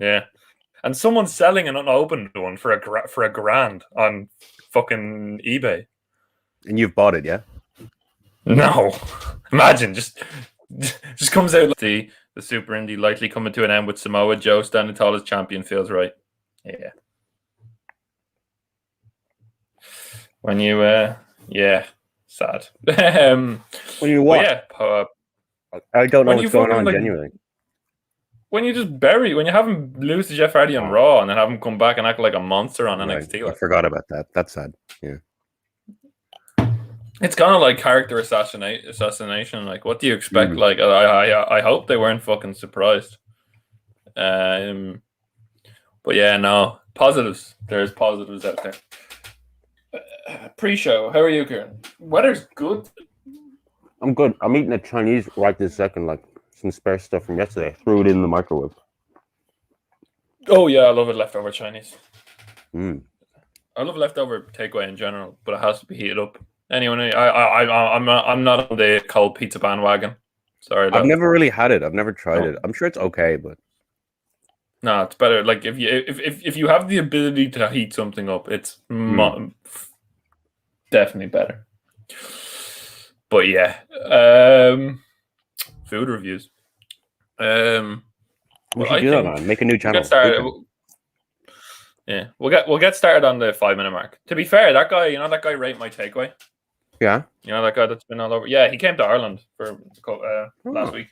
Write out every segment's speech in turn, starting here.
Yeah. And someone's selling an unopened one for a grand on fucking eBay. And you've bought it, yeah? No. Imagine, just comes out like the Super Indie likely coming to an end with Samoa Joe standing tall as champion feels right. Yeah. When you, sad. When you what? Yeah, I don't know what's going on, genuinely. When you just when you have him lose to Jeff Hardy on Raw and then have him come back and act like a monster on NXT. I forgot about that. That's sad. Yeah. It's kind of like character assassination. Like, what do you expect? Like, I hope they weren't fucking surprised. But yeah, no positives. There's positives out there. Pre-show, how are you, Kieran? Weather's good. I'm good. I'm eating a Chinese right this second, like some spare stuff from yesterday. I threw it in the microwave. Oh yeah, I love it leftover Chinese. I love leftover takeaway in general, but it has to be heated up. Anyway, I'm not on the cold pizza bandwagon. Sorry, I've never really had it. I've never tried it. I'm sure it's okay, but no, it's better. Like if you have the ability to heat something up, it's definitely better. But yeah, food reviews. We should do that, man. Make a new channel. We'll get started on the 5-minute mark. To be fair, that guy Rate My Takeaway. Yeah. You know that guy that's been all over. Yeah, he came to Ireland for last week.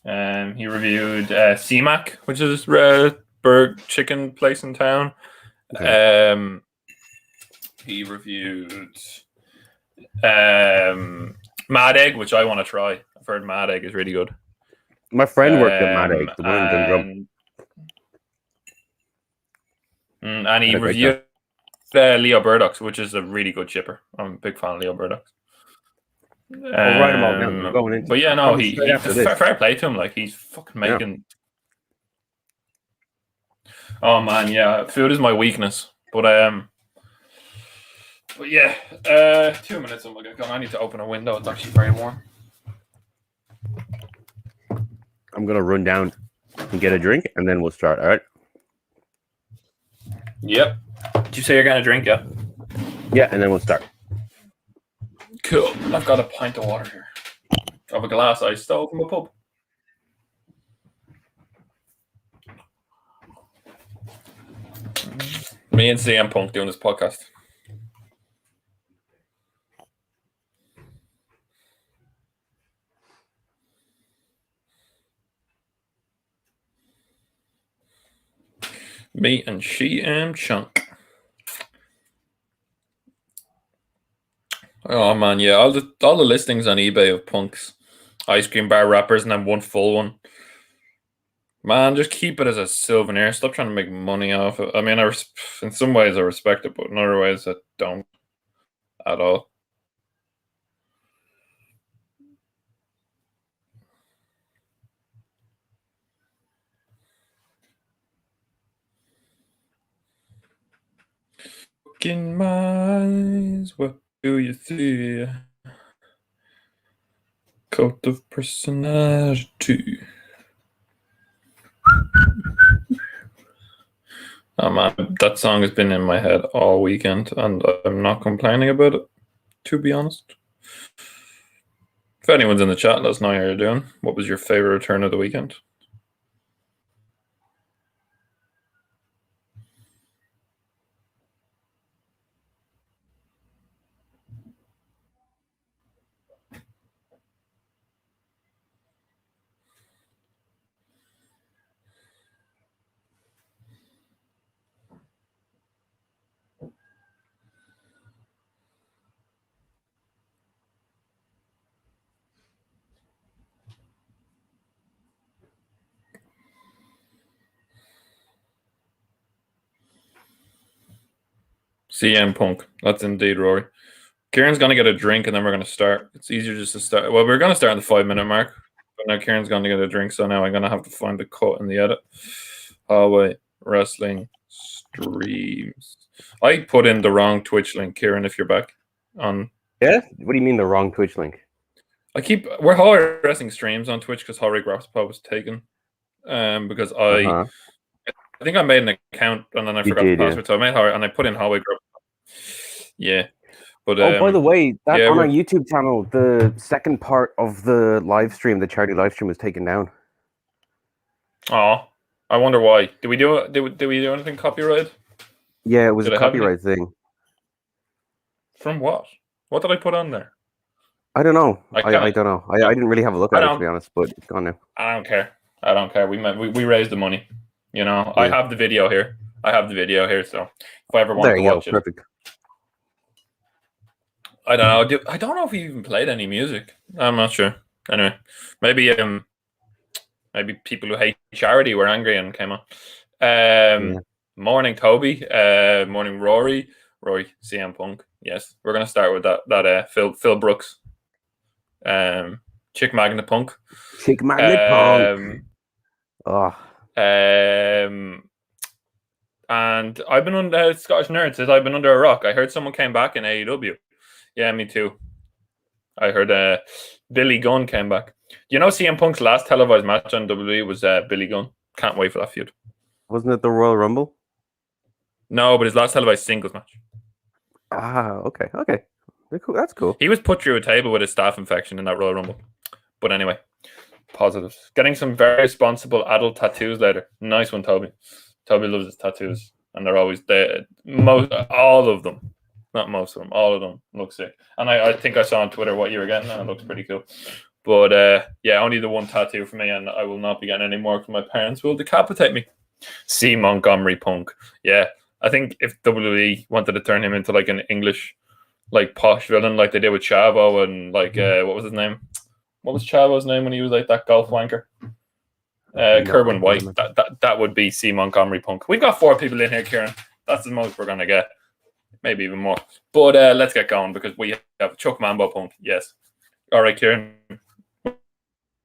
He reviewed CMAC, which is a burger chicken place in town. Okay. He reviewed Mad Egg, which I want to try. I've heard Mad Egg is really good. My friend worked at Mad Egg, the one in Dundrum. And he reviewed Leo Burdock's, which is a really good chipper. I'm a big fan of Leo Burdock's. I'll write him all down. We're going into but yeah, no, he fair play to him. Like, he's fucking making. Yeah. Oh man, yeah, food is my weakness. But yeah, 2 minutes. I'm gonna go. I need to open a window. It's actually very warm. I'm gonna run down and get a drink, and then we'll start. All right. Yep. Did you say you're gonna drink? Yeah. Yeah, and then we'll start. Cool. I've got a pint of water here. I have a glass I stole from a pub. Me and CM Punk doing this podcast. Me and CM Chunk. Oh man, yeah, all the listings on eBay of Punk's ice cream bar wrappers and then one full one. Man, just keep it as a souvenir. Stop trying to make money off it. I mean, in some ways I respect it, but in other ways I don't at all. Look in my eyes, what do you see? Coat of personality. Oh man, that song has been in my head all weekend, and I'm not complaining about it, to be honest. If anyone's in the chat, let us know how you're doing. What was your favorite return of the weekend? CM Punk. That's indeed Rory. Kieran's going to get a drink and then we're going to start. It's easier just to start. Well, we're going to start at the 5-minute mark. But now Kieran's going to get a drink, so now I'm going to have to find the cut in the edit. Hallway Wrestling Streams. I put in the wrong Twitch link, Kieran, if you're back on. Yeah? What do you mean the wrong Twitch link? We're Hallway Wrestling Streams on Twitch because Hallway Grapspa was taken. because I think I made an account and then I forgot the password. So I made and I put in hallway group. Yeah. But by the way, that on our we're YouTube channel, the second part of the live stream, the charity live stream, was taken down. I wonder why. Did we do anything copyrighted? Yeah, it was a copyright thing. From what? What did I put on there? I don't know. I don't know. I didn't really have a look at it, to be honest, but it's gone now. I don't care. We raised the money. You know, Yeah. I have the video here. So if I ever want to watch it. Perfect. I don't know. I don't know if we even played any music. I'm not sure. Anyway, maybe people who hate charity were angry and came on. Morning, Toby. Morning, Rory. CM Punk. Yes, we're gonna start with that. Phil Brooks. Chick Magnet Punk. And I've been under Scottish Nerd says I've been under a rock. I heard someone came back in AEW. Yeah, me too. I heard Billy Gunn came back. You know, CM Punk's last televised match on WWE was Billy Gunn. Can't wait for that feud. Wasn't it the Royal Rumble? No, but his last televised singles match. Okay. That's cool. He was put through a table with a staph infection in that Royal Rumble. But anyway, positives. Getting some very responsible adult tattoos later. Nice one, Toby. Toby loves his tattoos, and they're always there. All of them. Not most of them. All of them look sick. And I think I saw on Twitter what you were getting, and it looks pretty cool. But only the one tattoo for me, and I will not be getting any more because my parents will decapitate me. C. Montgomery Punk. Yeah, I think if WWE wanted to turn him into like an English, like posh villain, like they did with Chavo and like what was his name? What was Chavo's name when he was like that golf wanker? Kerwin White. That would be C. Montgomery Punk. We've got 4 people in here, Kieran. That's the most we're gonna get. Maybe even more. But let's get going because we have Chuck Mambo Punk. Yes. All right, Kieran.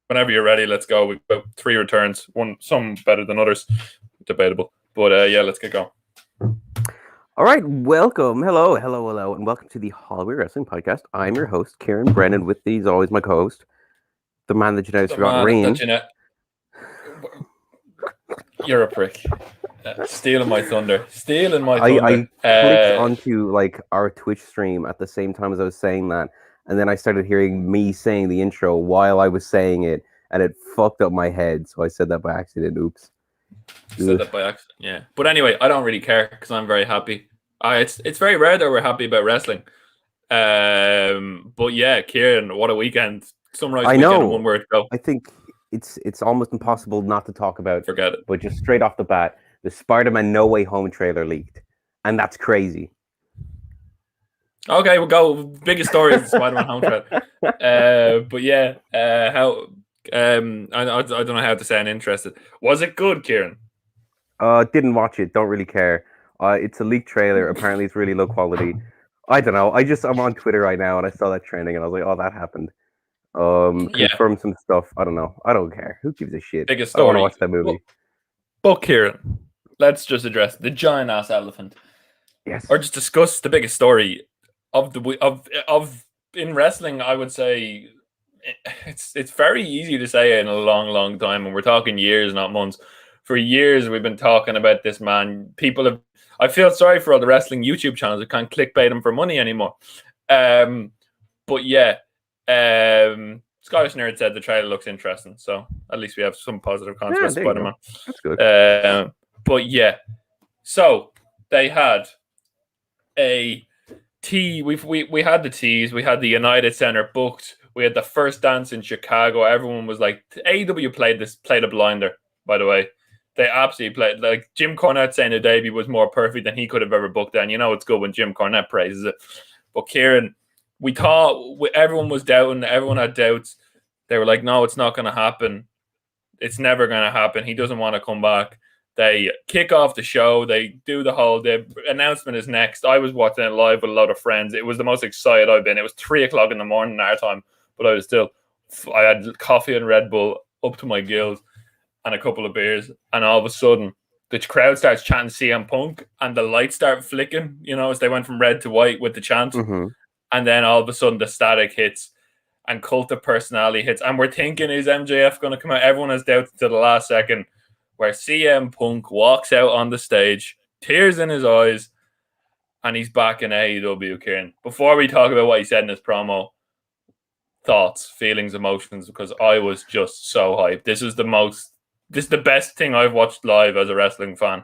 Whenever you're ready, let's go. We've got 3 returns. Some better than others. Debatable. But let's get going. All right, welcome. Hello, and welcome to the Hallway Wrestling Podcast. I'm your host, Kieran Brennan. With these, always my co-host, the man that you know forgot, Rain. You're a prick. Stealing my thunder. I clicked onto like our Twitch stream at the same time as I was saying that, and then I started hearing me saying the intro while I was saying it, and it fucked up my head. So I said that by accident. Oops. Said that by accident. Yeah. But anyway, I don't really care because I'm very happy. It's very rare that we're happy about wrestling. But yeah, Kieran, what a weekend! Summarize weekend in one word. Go. I think it's almost impossible not to talk about. Forget it. But just straight off the bat, the Spider-Man No Way Home trailer leaked, and that's crazy. Okay, we'll go. Biggest story is the Spider-Man home trailer. But yeah, how? I don't know how to sound interested. Was it good, Kieran? Didn't watch it. Don't really care. It's a leaked trailer. Apparently, it's really low quality. I don't know. I'm on Twitter right now, and I saw that trending, and I was like, "Oh, that happened." Confirm some stuff. I don't know. I don't care. Who gives a shit? Biggest story. I don't want to watch that movie. But Kieran, let's just address the giant ass elephant. Yes. Or just discuss the biggest story of in wrestling. I would say it's very easy to say in a long time, and we're talking years, not months. For years, we've been talking about this man. I feel sorry for all the wrestling YouTube channels that can't clickbait him for money anymore. But yeah, Scottish Nerd said the trailer looks interesting, so at least we have some positive comments about Spider-Man. That's good. But yeah, so they had a tee. We had the tease. We had the United Center booked. We had the first dance in Chicago. Everyone was like, AEW played a blinder, by the way. They absolutely played. Like Jim Cornette saying the debut was more perfect than he could have ever booked. And you know it's good when Jim Cornette praises it. But Kieran, we thought everyone was doubting. Everyone had doubts. They were like, no, it's not going to happen. It's never going to happen. He doesn't want to come back. They kick off the show. They do the announcement is next. I was watching it live with a lot of friends. It was the most excited I've been. It was 3:00 in the morning our time, but I had coffee and Red Bull up to my gills and a couple of beers. And all of a sudden, the crowd starts chanting CM Punk and the lights start flicking, as they went from red to white with the chant. Mm-hmm. And then all of a sudden, the static hits. and cult of personality hits. And we're thinking, is MJF going to come out? Everyone has doubted to the last second, where CM Punk walks out on the stage, tears in his eyes, and he's back in AEW, Kieran. Before we talk about what he said in his promo, thoughts, feelings, emotions, because I was just so hyped. This is the best thing I've watched live as a wrestling fan.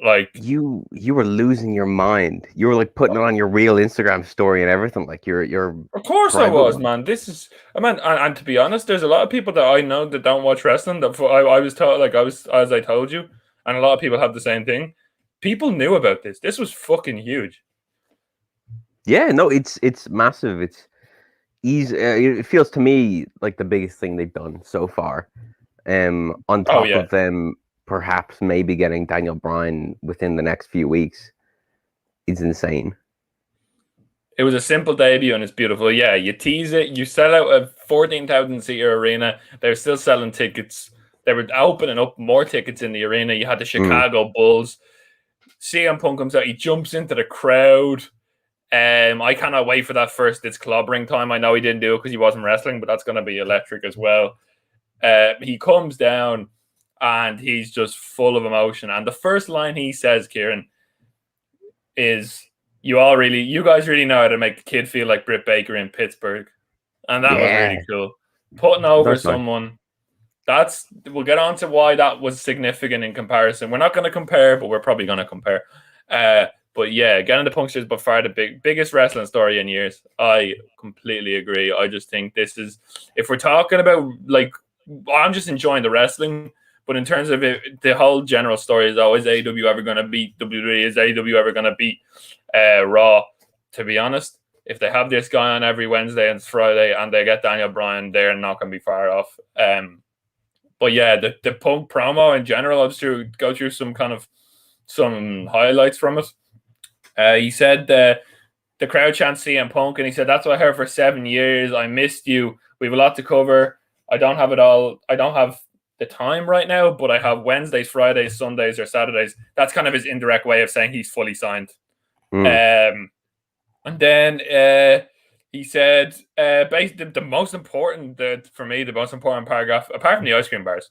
Like, you were losing your mind. You were like putting it on your real Instagram story and everything. Like you're of course I was, man. This is, I mean, and to be honest, there's a lot of people that I know that don't watch wrestling. That I was taught, like I was, as I told you, and a lot of people have the same thing. People knew about this. This was fucking huge. Yeah, no, it's massive. It's easy. It feels to me like the biggest thing they've done so far. On top of them, perhaps maybe getting Daniel Bryan within the next few weeks is insane. It was a simple debut and it's beautiful. Yeah, you tease it. You sell out a 14,000 seater arena. They're still selling tickets. They were opening up more tickets in the arena. You had the Chicago Bulls. CM Punk comes out. He jumps into the crowd. I cannot wait for that first It's clobbering time. I know he didn't do it because he wasn't wrestling, but that's going to be electric as well. He comes down and he's just full of emotion. And the first line he says, Kieran, is, you guys really know how to make a kid feel like Britt Baker in Pittsburgh. And that was really cool. Putting over someone. We'll get on to why that was significant in comparison. We're not going to compare, but we're probably going to compare. But yeah, getting the Punk's by far the biggest wrestling story in years. I completely agree. I just think this is, if we're talking about, like, I'm just enjoying the wrestling, but in terms of it, the whole general story is always AEW ever going to beat WWE? Is AEW ever going to beat Raw? To be honest, if they have this guy on every Wednesday and Friday and they get Daniel Bryan, they're not going to be far off. But yeah, the Punk promo in general, I'll just go through some highlights from it. He said the crowd chants CM Punk, and he said, "That's what I heard for 7 years. I missed you. We have a lot to cover. I don't have it all. I don't have the time right now, but I have Wednesdays, Fridays, Sundays, or Saturdays." That's kind of his indirect way of saying he's fully signed. And then he said, basically, the most important, for me, the most important paragraph, apart from the ice cream bars,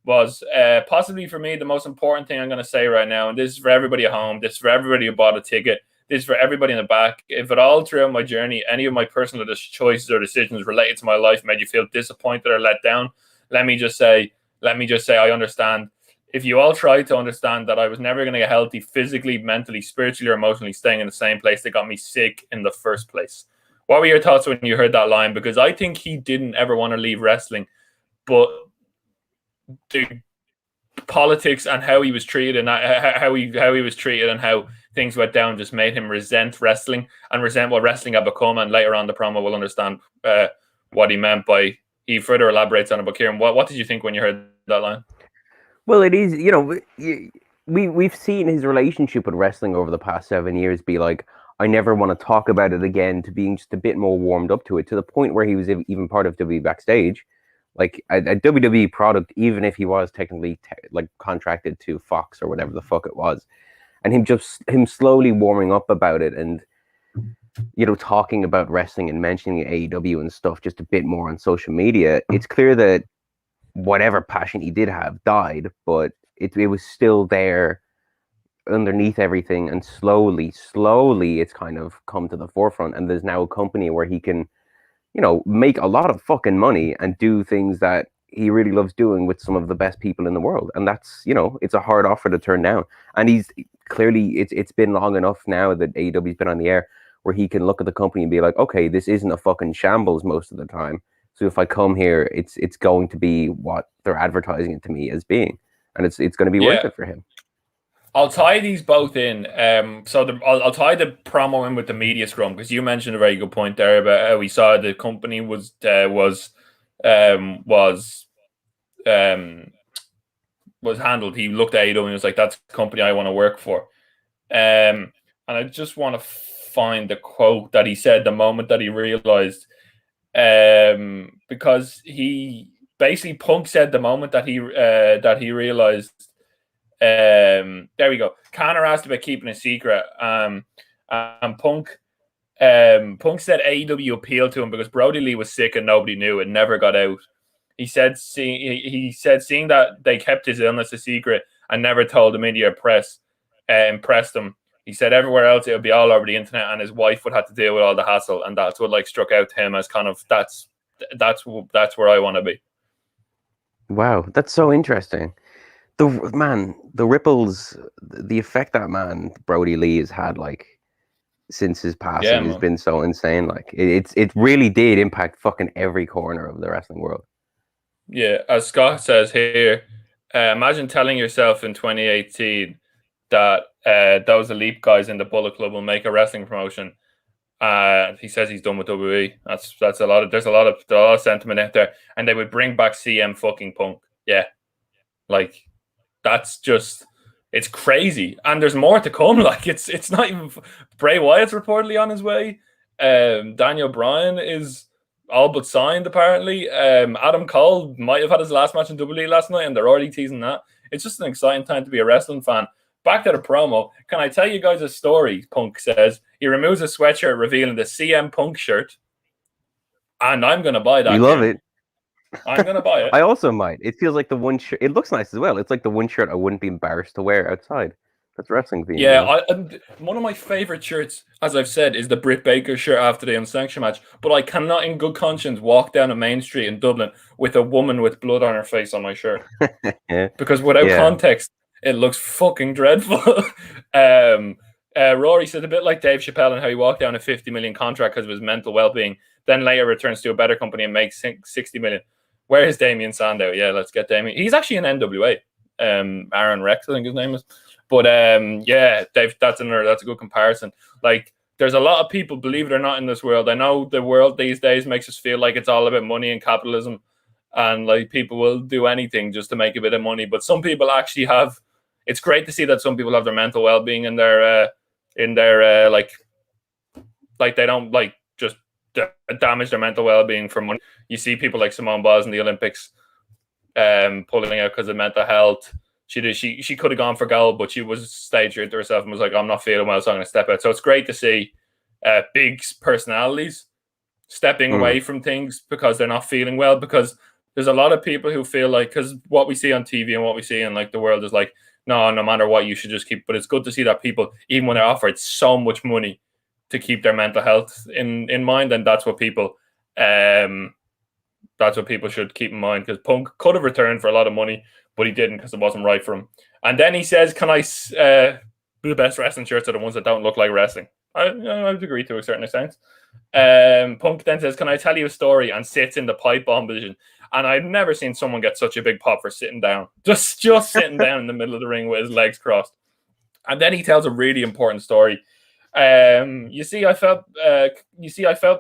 was possibly for me the most important thing I'm going to say right now. And this is for everybody at home. This is for everybody who bought a ticket. This is for everybody in the back. If at all throughout my journey, any of my personal choices or decisions related to my life made you feel disappointed or let down, let me just say I understand. If you all tried to understand that I was never going to get healthy physically, mentally, spiritually, or emotionally, staying in the same place that got me sick in the first place. What were your thoughts when you heard that line? Because I think he didn't ever want to leave wrestling, but the politics and how he was treated and how he was treated and how things went down just made him resent wrestling and resent what wrestling had become. And later on the promo we'll understand what he meant by, he further elaborates on it. But Kieran, what did you think when you heard that line? Well, it is, we've seen his relationship with wrestling over the past 7 years be like, I never want to talk about it again, to being just a bit more warmed up to it, to the point where he was even part of WWE Backstage, like a WWE product, even if he was technically contracted to Fox or whatever the fuck it was, and him slowly warming up about it, and talking about wrestling and mentioning AEW and stuff just a bit more on social media. It's clear that whatever passion he did have died, but it was still there underneath everything, and slowly it's kind of come to the forefront, and there's now a company where he can make a lot of fucking money and do things that he really loves doing with some of the best people in the world. And that's, it's a hard offer to turn down. And he's clearly, it's been long enough now that AEW's been on the air where he can look at the company and be like, okay, this isn't a fucking shambles most of the time. So if I come here, it's going to be what they're advertising it to me as being. And it's going to be worth it for him. I'll tie these both in. I'll tie the promo in with the media scrum, because you mentioned a very good point there about how we saw the company was handled. He looked at AEW and was like, "That's the company I want to work for." And I just want to find the quote that he said the moment that he realized, because he basically, Punk said the moment that he realized. There we go. Connor asked about keeping a secret. And Punk Punk said AEW appealed to him because Brody Lee was sick and nobody knew. It never got out. He said seeing that they kept his illness a secret and never told the media press impressed him. He said everywhere else it would be all over the internet and his wife would have to deal with all the hassle, and that's what like struck out to him as kind of that's where I want to be. Wow, that's so interesting. The ripples, the effect that man Brody Lee has had like since his passing has been so insane. Like it really did impact fucking every corner of the wrestling world. Yeah, as Scott says here, imagine telling yourself in 2018 that those elite guys in the Bullet Club will make a wrestling promotion. He says he's done with WWE. That's a lot of there's a lot of sentiment out there, and they would bring back CM fucking Punk. Yeah, like that's just it's crazy, and there's more to come. Like it's not even Bray Wyatt's reportedly on his way. Daniel Bryan is all but signed apparently. Adam Cole might have had his last match in WWE last night, and they're already teasing that. It's just an exciting time to be a wrestling fan. Back to the promo. Can I tell you guys a story? Punk says he removes a sweatshirt revealing the CM Punk shirt, and I'm going to buy that. You love it. I'm going to buy it. I also might. It feels like the one shirt. It looks nice as well. It's like the one shirt I wouldn't be embarrassed to wear outside. That's wrestling theme. Yeah, one of my favorite shirts, as I've said, is the Britt Baker shirt after the Unsanctioned match. But I cannot, in good conscience, walk down a main street in Dublin with a woman with blood on her face on my shirt because without context, it looks fucking dreadful. Rory said a bit like Dave Chappelle and how he walked down a 50 million contract because of his mental well-being, then later returns to a better company and makes 60 million. Where is Damien Sandow? Yeah, let's get Damien. He's actually in NWA. Aaron Rex, I think his name is. But yeah, Dave, that's a good comparison. Like, there's a lot of people, believe it or not, in this world. I know the world these days makes us feel like it's all about money and capitalism, and like people will do anything just to make a bit of money. But some people actually have. It's great to see that some people have their mental well-being in their like they don't like just damage their mental well-being for money. You see people like Simone Biles in the Olympics pulling out because of mental health. She could have gone for gold, but she was stayed true to herself and was like, I'm not feeling well, so I'm going to step out. So it's great to see big personalities stepping away from things because they're not feeling well, because there's a lot of people who feel like, because what we see on TV and what we see in like the world is like, no matter what, you should just keep. But it's good to see that people, even when they're offered so much money to keep their mental health in mind, and that's what people should keep in mind, because Punk could have returned for a lot of money, but he didn't because it wasn't right for him. And then he says, "Can I the best wrestling shirts are the ones that don't look like wrestling?" I would agree to a certain extent. Punk then says, "Can I tell you a story?" and sits in the pipe bomb position. And I've never seen someone get such a big pop for sitting down. Just sitting down in the middle of the ring with his legs crossed. And then he tells a really important story. You see, I felt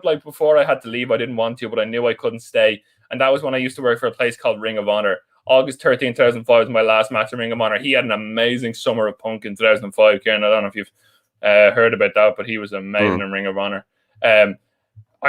like before I had to leave, I didn't want to, but I knew I couldn't stay. And that was when I used to work for a place called Ring of Honor. August 13, 2005 was my last match in Ring of Honor. He had an amazing summer of Punk in 2005, Kieran. I don't know if you've heard about that, but he was amazing in Ring of Honor. I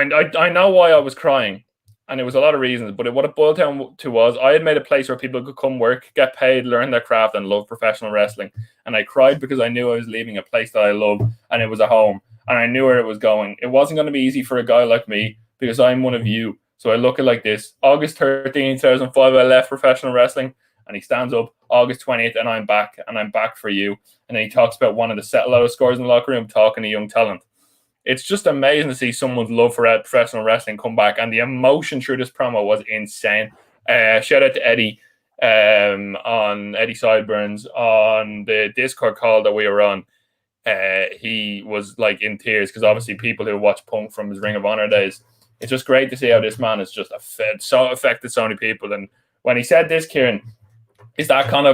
know why I was crying. And it was a lot of reasons, but what it boiled down to was I had made a place where people could come work, get paid, learn their craft, and love professional wrestling. And I cried because I knew I was leaving a place that I loved, and it was a home, and I knew where it was going. It wasn't going to be easy for a guy like me because I'm one of you. So I look at it like this. August 13, 2005, I left professional wrestling, and he stands up. August 20th, and I'm back for you. And then he talks about wanting to settle out of scores in the locker room, talking to young talent. It's just amazing to see someone's love for professional wrestling come back, and the emotion through this promo was insane. Shout out to Eddie on Eddie Sideburns on the Discord call that we were on. He was like in tears because obviously people who watch Punk from his Ring of Honor days, it's just great to see how this man has just affected so many people. And when he said this, Kieran, that kind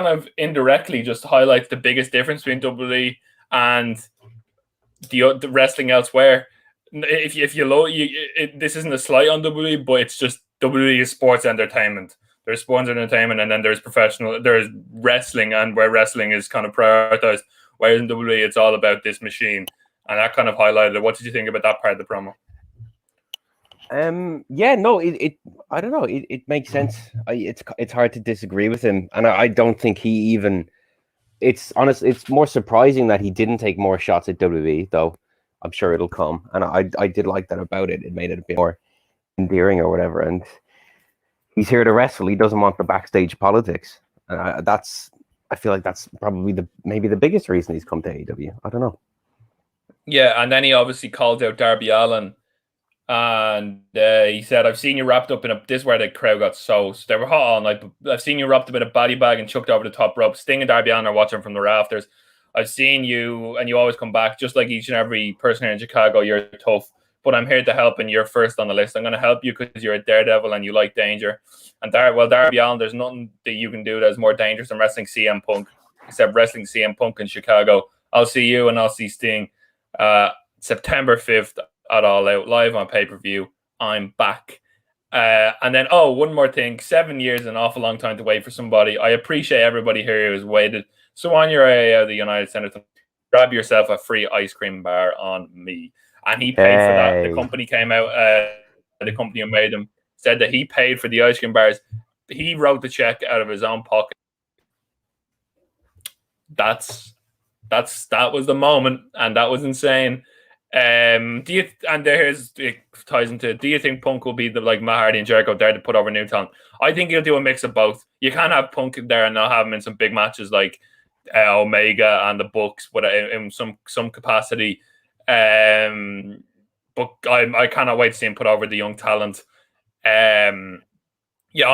of indirectly just highlights the biggest difference between WWE and the wrestling elsewhere. If you this isn't a slight on WWE, but it's just WWE is sports entertainment. There's sports entertainment, and then there's wrestling, and where wrestling is kind of prioritized. Whereas in WWE, it's all about this machine, and that kind of highlighted it. What did you think about that part of the promo? I don't know. It makes sense. It's hard to disagree with him, and I don't think he even. It's more surprising that he didn't take more shots at WWE, though. I'm sure it'll come. And I did like that about it. It made it a bit more endearing or whatever. And he's here to wrestle. He doesn't want the backstage politics. I feel like that's probably maybe the biggest reason he's come to AEW. I don't know. Yeah, and then he obviously called out Darby Allin, and he said, "I've seen you wrapped up in a." This is where the crowd got so they were hot all night. But I've seen you wrapped up in a body bag and chucked over the top rope. Sting and Darby Allin are watching from the rafters. I've seen you, and you always come back, just like each and every person here in Chicago. You're tough, but I'm here to help, and you're first on the list. I'm going to help you because you're a daredevil and you like danger. And Darby Allin, there's nothing that you can do that's more dangerous than wrestling CM Punk, except wrestling CM Punk in Chicago. I'll see you, and I'll see Sting. September 5th at All Out, live on pay-per-view. I'm back. And then, one more thing. 7 years is an awful long time to wait for somebody. I appreciate everybody here who has waited. So on your way out of the United Center, grab yourself a free ice cream bar on me. And he paid for that. The company came out, the company who made them said that he paid for the ice cream bars. He wrote the check out of his own pocket. That was the moment, and that was insane. Do you think Punk will be the like Matt Hardy and Jericho there to put over new talent? I think he'll do a mix of both. You can't have Punk there and not have him in some big matches like Omega and the Bucks, but in some capacity. But I cannot wait to see him put over the young talent. I'm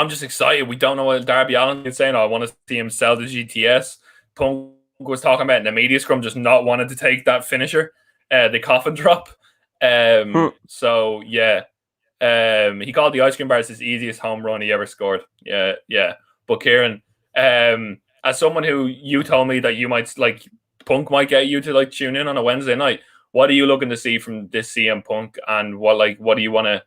just excited. We don't know what Darby Allin is saying. I want to see him sell the GTS. Punk was talking about in the media scrum just not wanting to take that finisher, the coffin drop. So yeah, he called the ice cream bars his easiest home run he ever scored. Yeah. But Kieran, as someone who you told me that you might like, Punk might get you to like tune in on a Wednesday night. What are you looking to see from this CM Punk, and what do you want to?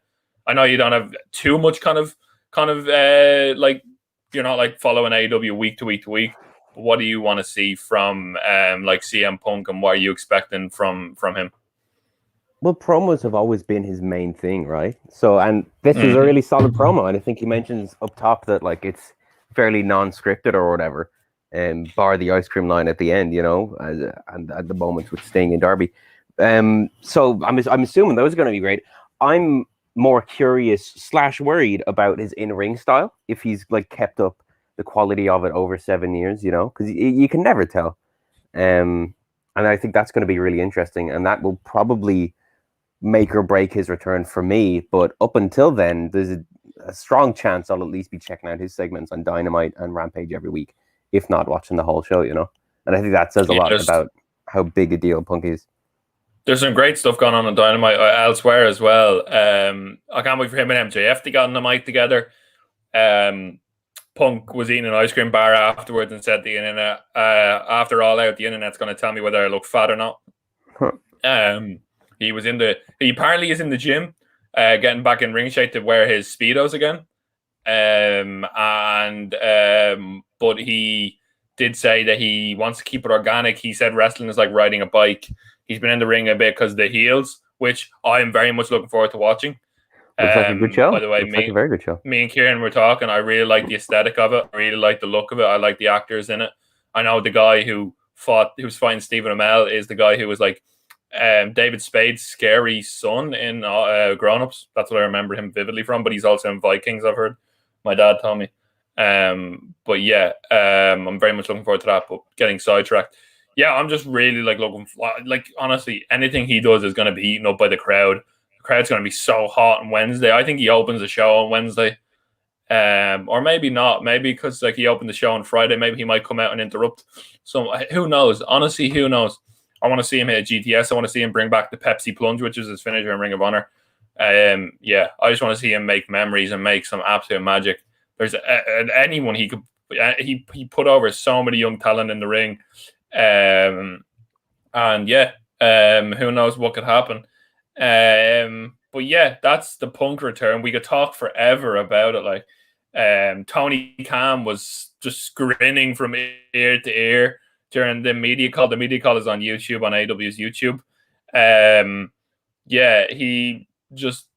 I know you don't have too much kind of like, you're not like following AEW week to week to week. What do you want to see from like CM Punk, and what are you expecting from him? Well, promos have always been his main thing, right? So, and this is a really solid promo, and I think he mentions up top that like it's fairly non-scripted or whatever, and bar the ice cream line at the end, and at the moments with Sting and Darby. So I'm assuming those are going to be great. I'm more curious / worried about his in-ring style, if he's like kept up the quality of it over 7 years, because you can never tell. And I think that's going to be really interesting, and that will probably make or break his return for me. But up until then, there's a strong chance I'll at least be checking out his segments on Dynamite and Rampage every week, if not watching the whole show, And I think that says a lot about how big a deal Punk is. There's some great stuff going on Dynamite elsewhere as well. I can't wait for him and MJF to get on the mic together. Punk was eating an ice cream bar afterwards and said the internet, after All Out, the internet's going to tell me whether I look fat or not. He apparently is in the gym, getting back in ring shape to wear his Speedos again. But he did say that he wants to keep it organic. He said wrestling is like riding a bike. He's been in the ring a bit because of the heels, which I am very much looking forward to watching. Looks like a good show. By the way, like a very good show. Me and Kieran were talking. I really like the aesthetic of it. I really like the look of it. I like the actors in it. I know the guy who's fighting Stephen Amell is the guy who was like David Spade's scary son in Grown Ups. That's what I remember him vividly from. But he's also in Vikings, I've heard. My dad told me. But yeah, I'm very much looking forward to that. But getting sidetracked. Yeah, I'm just really looking honestly, anything he does is going to be eaten up by the crowd. The crowd's going to be so hot on Wednesday. I think he opens the show on Wednesday. Or maybe not. Maybe because he opened the show on Friday. Maybe he might come out and interrupt. So who knows? Honestly, who knows? I want to see him hit a GTS. I want to see him bring back the Pepsi Plunge, which is his finisher in Ring of Honor. I just want to see him make memories and make some absolute magic. There's anyone he could. He put over so many young talent in the ring. Who knows what could happen. But yeah, that's the Punk return. We could talk forever about it. Tony Khan was just grinning from ear to ear during the media call. The media call is on YouTube, on AW's YouTube. He just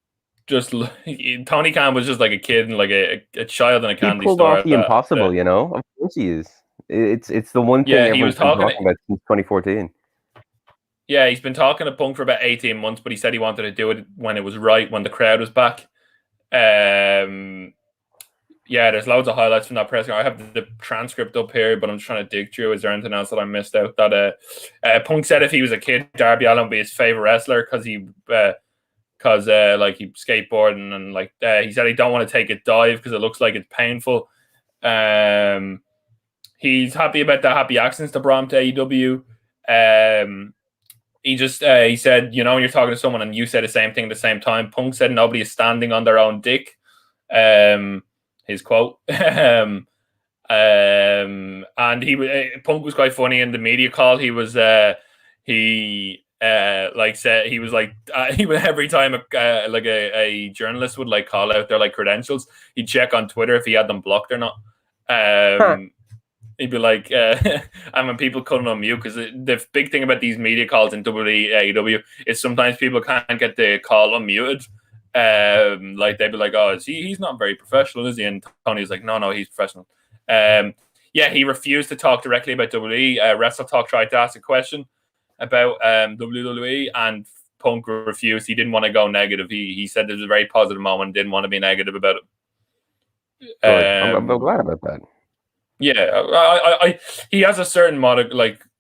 Tony Khan was just like a kid and like a child in a candy store. He pulled off the impossible, Of course he is. It's the one thing everyone's been talking about since 2014. Yeah, he's been talking to Punk for about 18 months, but he said he wanted to do it when it was right, when the crowd was back. Yeah, there's loads of highlights from that press conference. I have the transcript up here, but I'm just trying to dig through. Is there anything else that I missed out? That Punk said if he was a kid, Darby Allin would be his favorite wrestler because he like he skateboarding and like he said he don't want to take a dive because it looks like it's painful. He's happy about the happy accidents that brought him to AEW. He said, you know, when you're talking to someone and you say the same thing at the same time. Punk said nobody is standing on their own dick. His quote. And Punk was quite funny in the media call. He was he was every time a journalist would like call out their like credentials, he'd check on Twitter if he had them blocked or not. He'd be like, and when people couldn't unmute, because the big thing about these media calls in AEW is sometimes people can't get the call unmuted. Like they'd be like, "Oh, he's not very professional, is he?" And Tony's like, "No, he's professional." Yeah, he refused to talk directly about WWE. Wrestle Talk tried to ask a question about WWE, and Punk refused. He didn't want to go negative. He said it was a very positive moment, didn't want to be negative about it. I'm glad about that. Yeah, he has a certain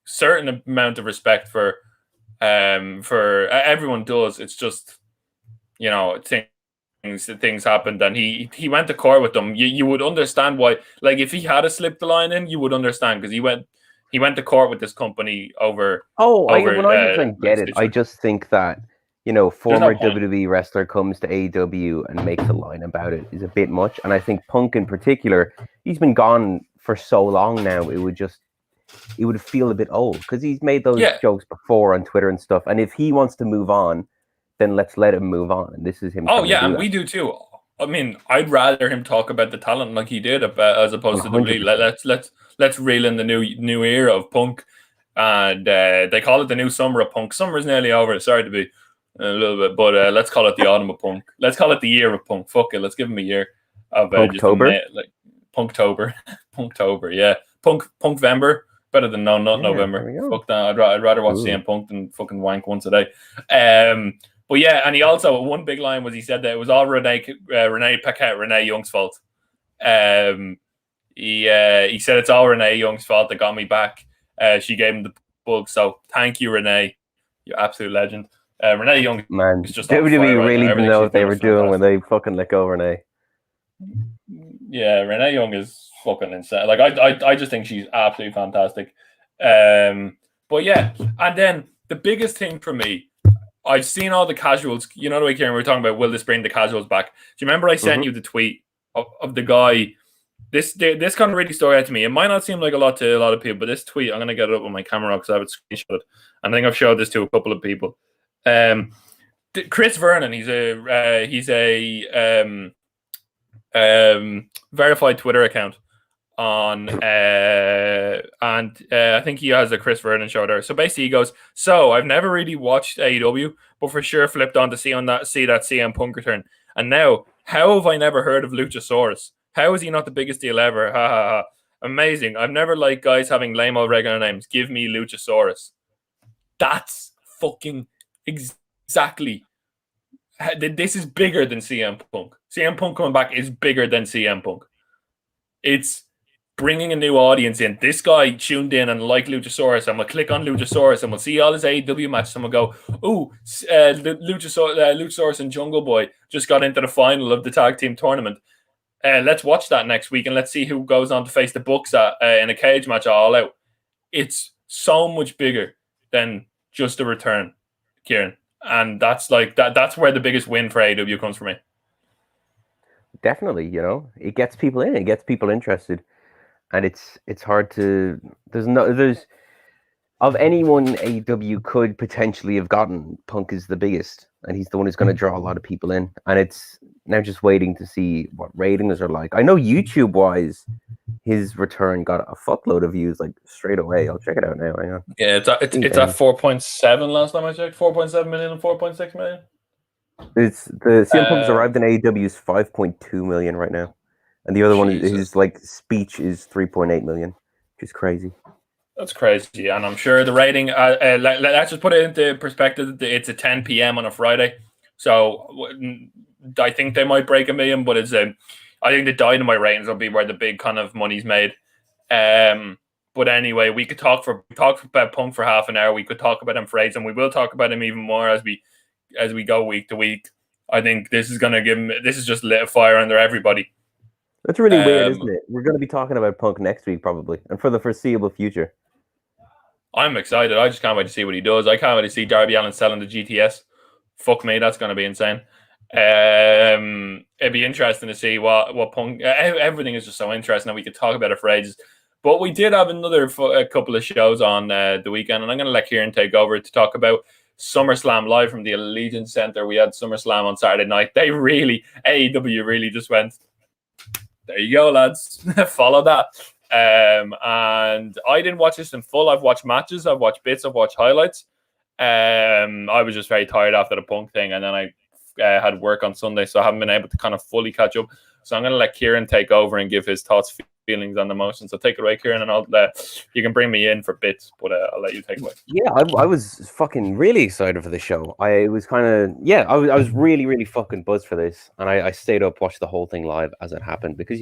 certain amount of respect for everyone does. It's just, you know, things happened, and he went to court with them. You would understand why. Like if he had slipped the line in, you would understand because he went to court with this company over. I 100% get it. I just think that, you know, former WWE wrestler comes to AEW and makes a line about it is a bit much. And I think Punk in particular, he's been gone for so long now. It would feel a bit old because he's made those jokes before on Twitter and stuff. And if he wants to move on, then let's let him move on. And this is him. Oh yeah, and we do too. I mean, I'd rather him talk about the talent like he did as opposed 100%. To let's reel in the new era of Punk. And they call it the new summer of Punk. Summer's nearly over. Sorry to be a little bit, but let's call it the autumn of Punk. Let's call it the year of Punk. Fuck it. Let's give him a year of Punktober. Like Punktober. Punktober. Yeah, Punkvember. Better than not November. Fuck that. I'd rather watch CM Punk than fucking wank once a day. But yeah, and he also, one big line was he said that it was all Renee Paquette, Renee Young's fault. He said it's all Renee Young's fault that got me back. She gave him the bug, so thank you, Renee. You're absolute legend. Renee Young, man, is just WWE really didn't know what they were doing when they fucking let go Renee. Yeah, Renee Young is fucking insane. Like I just think she's absolutely fantastic. But yeah, and then the biggest thing for me, I've seen all the casuals. You know the way, Kieran, we were talking about, will this bring the casuals back? Do you remember I sent you the tweet of the guy? This kind of really stood out to me. It might not seem like a lot to a lot of people, but this tweet, I'm going to get it up on my camera because I have it screenshotted. I think I've showed this to a couple of people. Chris Vernon, he's a verified Twitter account on and I think he has a Chris Vernon show there. So basically he goes, so I've never really watched AEW, but for sure flipped on to see that CM Punk return. And now, how have I never heard of Luchasaurus? How is he not the biggest deal ever? Ha ha ha. Amazing. I've never liked guys having lame old regular names. Give me Luchasaurus. That's fucking exactly. This is bigger than CM Punk. CM Punk coming back is bigger than CM Punk. It's bringing a new audience in. This guy tuned in and liked Luchasaurus, and we'll click on Luchasaurus and we'll see all his AEW matches and we'll go, ooh, Luchasaurus and Jungle Boy just got into the final of the tag team tournament. Let's watch that next week and let's see who goes on to face the Bucks in a cage match All Out. It's so much bigger than just a return, Kieran. And that's like that's where the biggest win for AEW comes for me. Definitely, you know, it gets people in, it gets people interested. And it's hard to there's of anyone AEW could potentially have gotten, Punk is the biggest, and he's the one who's going to draw a lot of people in. And it's now just waiting to see what ratings are like. I know YouTube wise, his return got a fuckload of views like straight away. I'll check it out now. Hang on. Yeah, it's at 4.7 last time I checked. 4.7 million and 4.6 million. It's the CM Punk's arrived in AEW's 5.2 million right now. And the other one, his like speech is 3.8 million, which is crazy. That's crazy, and I'm sure the rating. Let's just put it into perspective. It's a 10 p.m. on a Friday, so I think they might break 1 million. But I think the Dynamite ratings will be where the big kind of money's made. But anyway, we could talk about Punk for half an hour. We could talk about him for ages, and we will talk about him even more as we go week to week. I think this is gonna give him. This is just lit a fire under everybody. That's really weird, isn't it? We're going to be talking about Punk next week, probably, and for the foreseeable future. I'm excited. I just can't wait to see what he does. I can't wait to see Darby Allin selling the GTS. Fuck me, that's going to be insane. It'd be interesting to see what Punk. Everything is just so interesting, and we could talk about it for ages. But we did have a couple of shows on the weekend, and I'm going to let Kieran take over to talk about SummerSlam live from the Allegiant Center. We had SummerSlam on Saturday night. AEW really just went, there you go, lads. Follow that. And I didn't watch this in full. I've watched matches, I've watched bits, I've watched highlights. I was just very tired after the Punk thing, and then I had work on Sunday, so I haven't been able to kind of fully catch up. So I'm going to let Kieran take over and give his thoughts, feelings on the motion. So take it away, Kieran, and you can bring me in for bits, but I'll let you take it away. Yeah, I was fucking really excited for the show. I was really, really fucking buzzed for this, and I stayed up, watched the whole thing live as it happened, because,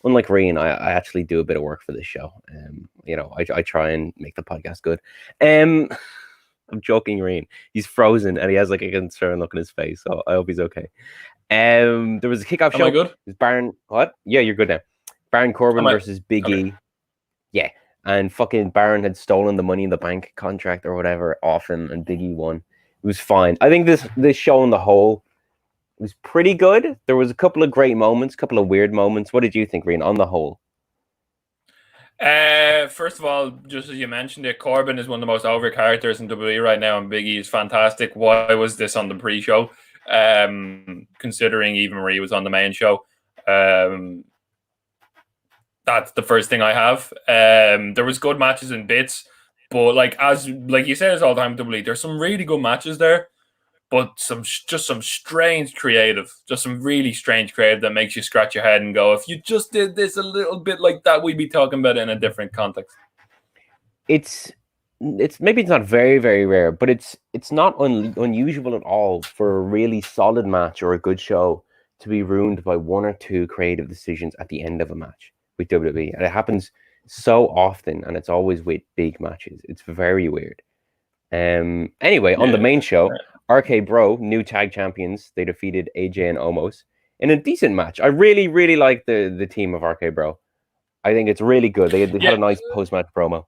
unlike Reen, I actually do a bit of work for this show. I try and make the podcast good. I'm joking, Reen. He's frozen and he has like a concerned look in his face, so I hope he's okay. There was a kickoff show. Am I good? Baron, what? Yeah, you're good now. Baron Corbin versus Big E. Yeah, and fucking Baron had stolen the Money in the Bank contract or whatever off him, and Big E won. It was fine. I think this show on the whole was pretty good. There was a couple of great moments, a couple of weird moments. What did you think, Reen, on the whole? First of all, just as you mentioned it, Corbin is one of the most over characters in WWE right now, and Big E is fantastic. Why was this on the pre-show? Considering Eva Marie was on the main show. That's the first thing I have. There was good matches and bits, but like you say, it's all the time WWE. There's some really good matches there, but some strange creative, just some really strange creative that makes you scratch your head and go, if you just did this a little bit like that, we'd be talking about it in a different context. It's maybe it's not very, very rare, but it's not unusual at all for a really solid match or a good show to be ruined by one or two creative decisions at the end of a match with WWE. And it happens so often, and it's always with big matches. It's very weird. Anyway, on the main show, RK Bro, new tag champions, they defeated AJ and Omos in a decent match. I really, really like the team of RK Bro. I think it's really good. They had a nice post-match promo.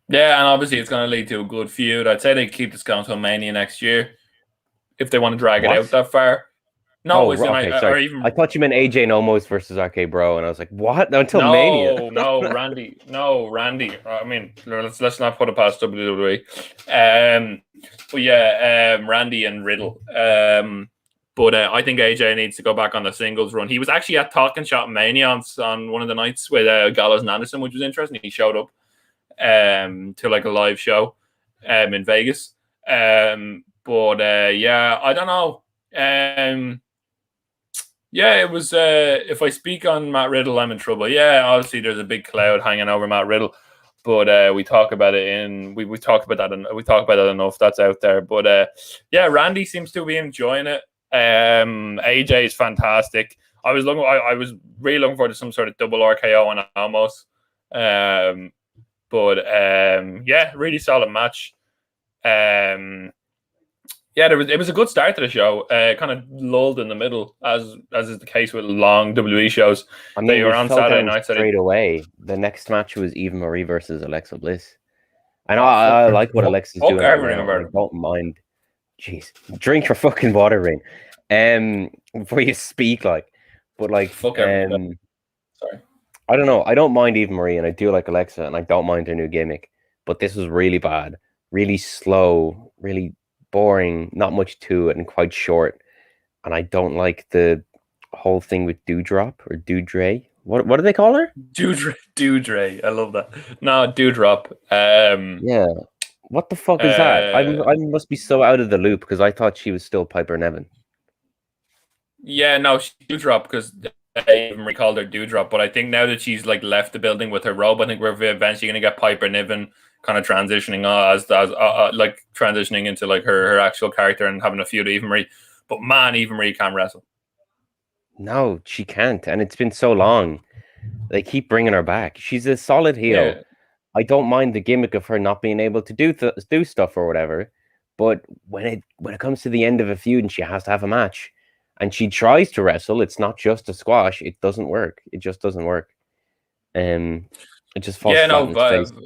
Yeah, and obviously it's going to lead to a good feud. I'd say they keep this going until Mania next year if they want to drag it out that far. No, sorry. I thought you meant AJ and Omos versus RK Bro, and I was like, what? Until Mania? No, Randy. I mean, let's not put it past WWE. But yeah, Randy and Riddle. But I think AJ needs to go back on the singles run. He was actually at Talking Shop Mania on one of the nights with Gallows and Anderson, which was interesting. He showed up to like a live show in Vegas. But yeah, I don't know. Yeah, it was. If I speak on Matt Riddle, I'm in trouble. Yeah, obviously there's a big cloud hanging over Matt Riddle, but we talk about it we talk about that. We talk about that enough. That's out there. But yeah, Randy seems to be enjoying it. AJ is fantastic. I was really looking forward to some sort of double RKO on almost. But yeah, really solid match. Yeah, it was a good start to the show. Kind of lulled in the middle, as is the case with long WWE shows. I mean, they were on Saturday night straight away. The next match was Eva Marie versus Alexa Bliss. And I like what Alexa's doing. I don't mind. Jeez, drink your fucking water, Rain. Before you speak, but sorry. I don't know. I don't mind Eva Marie, and I do like Alexa, and I don't mind her new gimmick. But this was really bad, really slow, really boring, not much to it, and quite short. And I don't like the whole thing with Doudrop or Doudre. What do they call her? Doudre. I love that. No, Doudrop. Yeah. What the fuck is that? I must be so out of the loop because I thought she was still Piper Niven. Yeah, no, she's Doudrop because even recalled her Dewdrop, but I think now that she's like left the building with her robe, I think we're eventually going to get Piper Niven kind of transitioning as like transitioning into like her actual character and having a feud with Eva Marie. But man, Eva Marie can't wrestle. No, she can't, and it's been so long. They keep bringing her back. She's a solid heel. Yeah. I don't mind the gimmick of her not being able to do stuff or whatever, but when it comes to the end of a feud and she has to have a match, and she tries to wrestle, it's not just a squash. It doesn't work. It just doesn't work. It just falls flat in its face.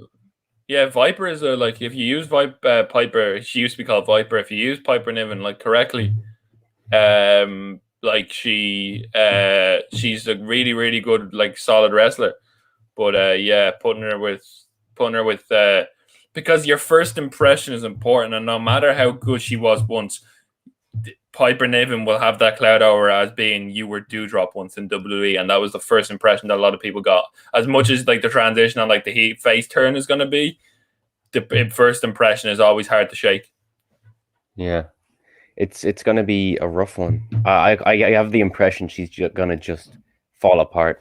Yeah, Viper is like if you use Piper, she used to be called Viper. If you use Piper Niven like correctly, like she's a really really good like solid wrestler. But yeah, putting her with because your first impression is important, and no matter how good she was once, Piper Niven will have that cloud over as being you were Dewdrop once in WWE, and that was the first impression that a lot of people got. As much as like the transition on like the face turn is going to be, the first impression is always hard to shake. Yeah, it's going to be a rough one. I have the impression she's going to just fall apart,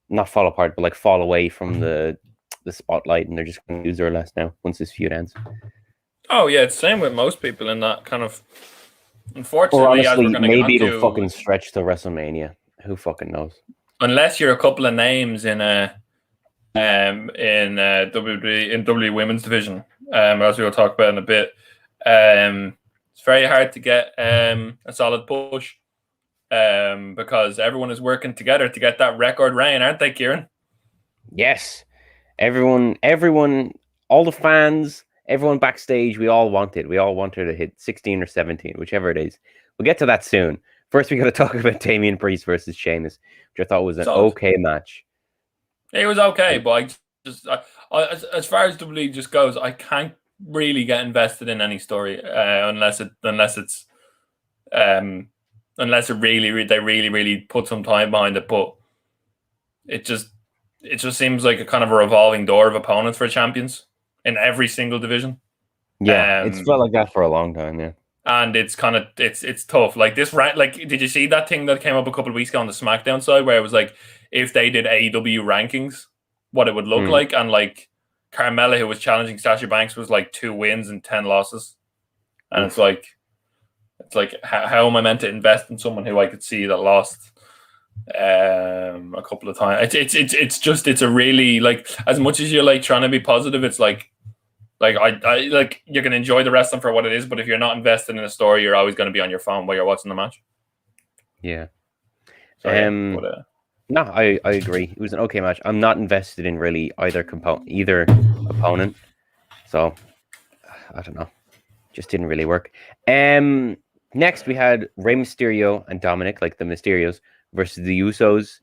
not fall apart, but like fall away from the spotlight, and they're just going to use her less now once this feud ends. Oh yeah, it's the same with most people in that kind of. Unfortunately, or honestly, as we're going to maybe it'll fucking stretch to WrestleMania. Who fucking knows? Unless you're a couple of names in WWE Women's Division, as we'll talk about in a bit. It's very hard to get a solid push because everyone is working together to get that record reign, aren't they, Kieran? Yes, everyone, all the fans. Everyone backstage, we all want it. We all want her to hit 16 or 17, whichever it is. We'll get to that soon. First, we got to talk about Damian Priest versus Sheamus, which I thought was an okay match. It was okay, but as far as WWE just goes, I can't really get invested in any story unless it really put some time behind it. But it just seems like a kind of a revolving door of opponents for champions in every single division. Yeah, it's felt like that for a long time, yeah. And it's kind of it's tough. Like this, like did you see that thing that came up a couple of weeks ago on the SmackDown side where it was like if they did AEW rankings, what it would look like, and like Carmella, who was challenging Sasha Banks, was like 2 wins and 10 losses, and it's like how am I meant to invest in someone who I could see that lost a couple of times? It's a really like as much as you're like trying to be positive, it's like I like you can enjoy the wrestling for what it is, but if you're not invested in a story, you're always going to be on your phone while you're watching the match. Yeah. No, I agree. It was an okay match. I'm not invested in really either opponent, so I don't know. Just didn't really work. Next we had Rey Mysterio and Dominic, like the Mysterios, versus the Usos.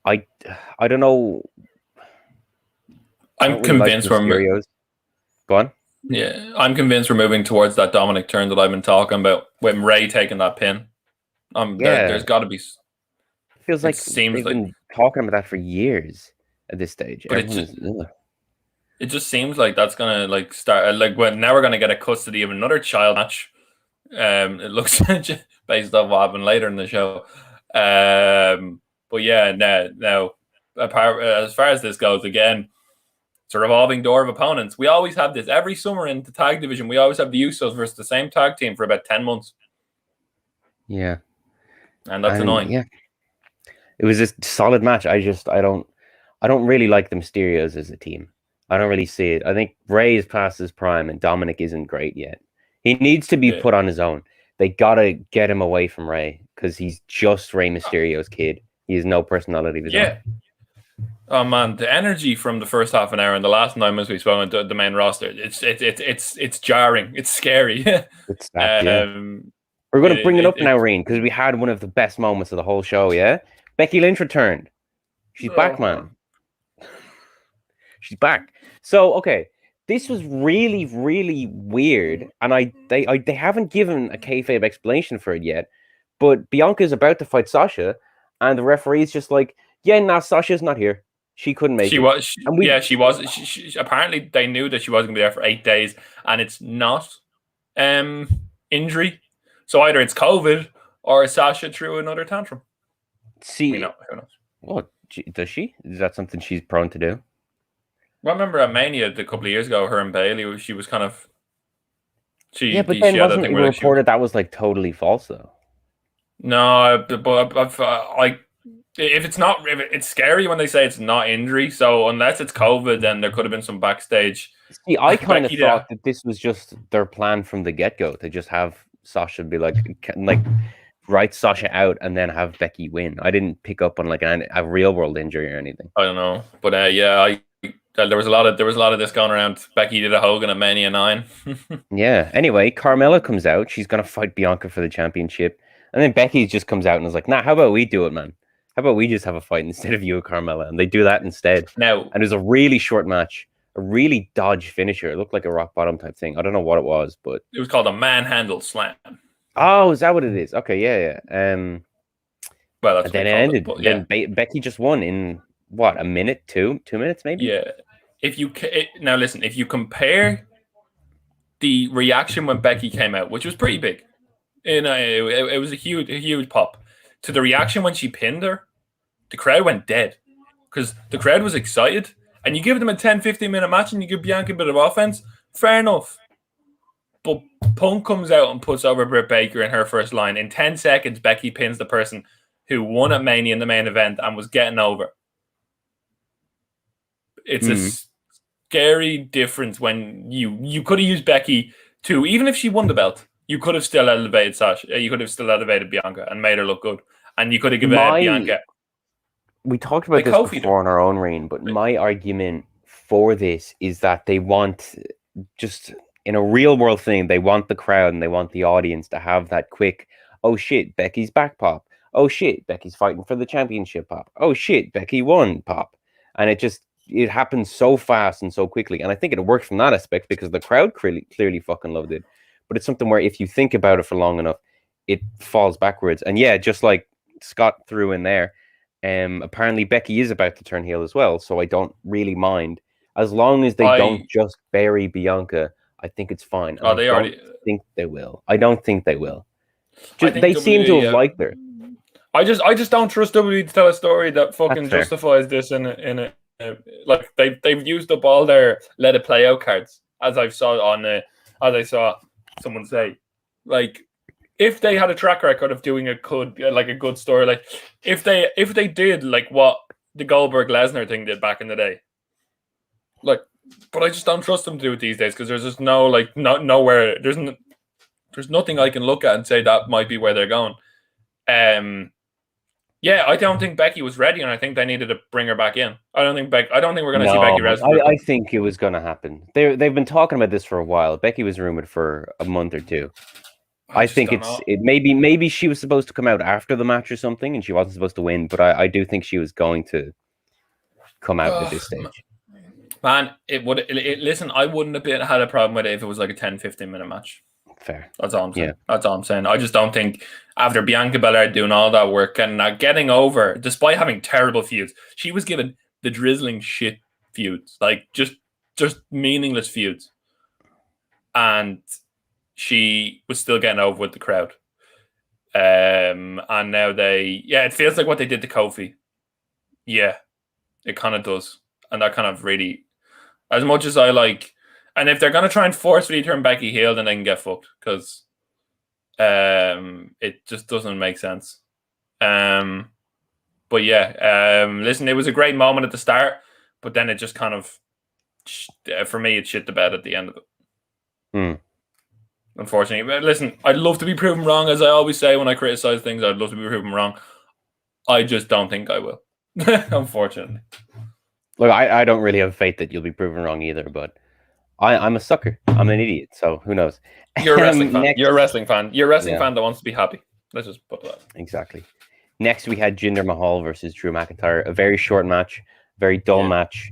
I don't know. I'm convinced we're Go on. Yeah, I'm convinced we're moving towards that Dominic turn that I've been talking about with Rey taking that pin. There's got to be. Feels like they've been talking about that for years at this stage. But it just seems like that's gonna like start like now we're gonna get a custody of another child match. It looks based off what happened later in the show. But yeah, now as far as this goes, again, it's a revolving door of opponents. We always have this every summer in the tag division. We always have the Usos versus the same tag team for about 10 months. Yeah, and that's annoying. Yeah, it was a solid match. I don't really like the Mysterios as a team. I don't really see it. I think Rey is past his prime, and Dominic isn't great yet. He needs to be put on his own. They gotta get him away from Rey because he's just Rey Mysterio's kid. He has no personality of his own. Oh man, the energy from the first half an hour and the last 9 minutes we spoke into the main roster, it's jarring. It's scary. It's that, We're going to bring it up now, Reen, because we had one of the best moments of the whole show, yeah? Becky Lynch returned. She's back, man. She's back. So, okay, this was really, really weird, and they haven't given a kayfabe explanation for it yet, but Bianca's about to fight Sasha, and the referee's just like, Sasha's not here. She couldn't make it. She was. She apparently, they knew that she wasn't going to be there for 8 days, and it's not injury. So either it's COVID or Sasha threw another tantrum. See, Who knows? What does she? Is that something she's prone to do? Well, I remember at Mania a couple of years ago, her and Bailey, she was kind of Yeah, but she then had that wasn't thing it where like, she was reported that was like totally false though? no, but like if it's scary when they say it's not injury. So unless it's COVID, then there could have been some backstage. See, I kind of Becky did. thought that this was just their plan from the get go to just have Sasha be like write Sasha out and then have Becky win. I didn't pick up on like a real world injury or anything. I don't know, but yeah, there was a lot of this going around. Becky did a Hogan at Mania 9. Yeah. Anyway, Carmella comes out. She's gonna fight Bianca for the championship, and then Becky just comes out and is like, "Nah, how about we do it, man? How about we just have a fight instead of you and Carmella?" And they do that instead. Now, and it was a really short match, a really dodgy finisher. It looked like a rock bottom type thing. I don't know what it was, but it was called a manhandle slam. Oh, is that what it is? Okay, yeah. Well, that's and then it ended. But, yeah. Then Becky just won in what, a minute, 2 minutes, maybe. Yeah. Now listen, if you compare the reaction when Becky came out, which was pretty big, it was a huge pop, to the reaction when she pinned her, the crowd went dead because the crowd was excited. And you give them a 10-15 minute match and you give Bianca a bit of offense, fair enough. But Punk comes out and puts over Britt Baker in her first line. In 10 seconds, Becky pins the person who won at Mania in the main event and was getting over. It's a scary difference when you could have used Becky to, even if she won the belt, you could have still elevated Sasha. You could have still elevated Bianca and made her look good. And you could have given Bianca. We talked about this before on our own reign, but my argument for this is that they want, just in a real world thing, they want the crowd and they want the audience to have that quick, oh shit, Becky's back pop. Oh shit, Becky's fighting for the championship pop. Oh shit, Becky won pop. And it happens so fast and so quickly. And I think it worked from that aspect because the crowd clearly fucking loved it. But it's something where if you think about it for long enough, it falls backwards. And yeah, just like Scott threw in there, apparently Becky is about to turn heel as well. So I don't really mind. As long as they don't just bury Bianca, I think it's fine. Oh, they already think they will. I don't think they will. They seem to have liked her. I just don't trust WWE to tell a story that fucking justifies this in a like they've used up all their let it play out cards, as I saw someone say. Like, if they had a track record of doing a good story, like if they did like what the Goldberg Lesnar thing did back in the day, like, but I just don't trust them to do it these days because there's just nowhere. There's nothing I can look at and say that might be where they're going. Yeah, I don't think Becky was ready, and I think they needed to bring her back in. I don't think we're going to see Becky wrestle. I think it was going to happen. They've been talking about this for a while. Becky was rumored for a month or two. I think maybe she was supposed to come out after the match or something, and she wasn't supposed to win. But I do think she was going to come out at this stage. Man, listen, I wouldn't have had a problem with it if it was like a 10-15 minute match. Fair. That's all I'm saying. Yeah. That's all I'm saying. I just don't think after Bianca Belair doing all that work and getting over, despite having terrible feuds, she was given the drizzling shit feuds, like just meaningless feuds, and she was still getting over with the crowd. And now it feels like what they did to Kofi. Yeah, it kind of does, and that kind of really, as much as I like. And if they're going to try and forcefully turn Becky heel, then they can get fucked because it just doesn't make sense. But yeah, listen, it was a great moment at the start, but then it just kind of, for me, it shit the bed at the end of it. Unfortunately. But listen, I'd love to be proven wrong, as I always say when I criticize things. I'd love to be proven wrong. I just don't think I will, unfortunately. Look, I don't really have faith that you'll be proven wrong either, but I'm a sucker. I'm an idiot, so who knows? You're a wrestling fan. You're a wrestling fan. You're a wrestling fan that wants to be happy. Let's just put that. Exactly. Next, we had Jinder Mahal versus Drew McIntyre. A very short match, very dull match.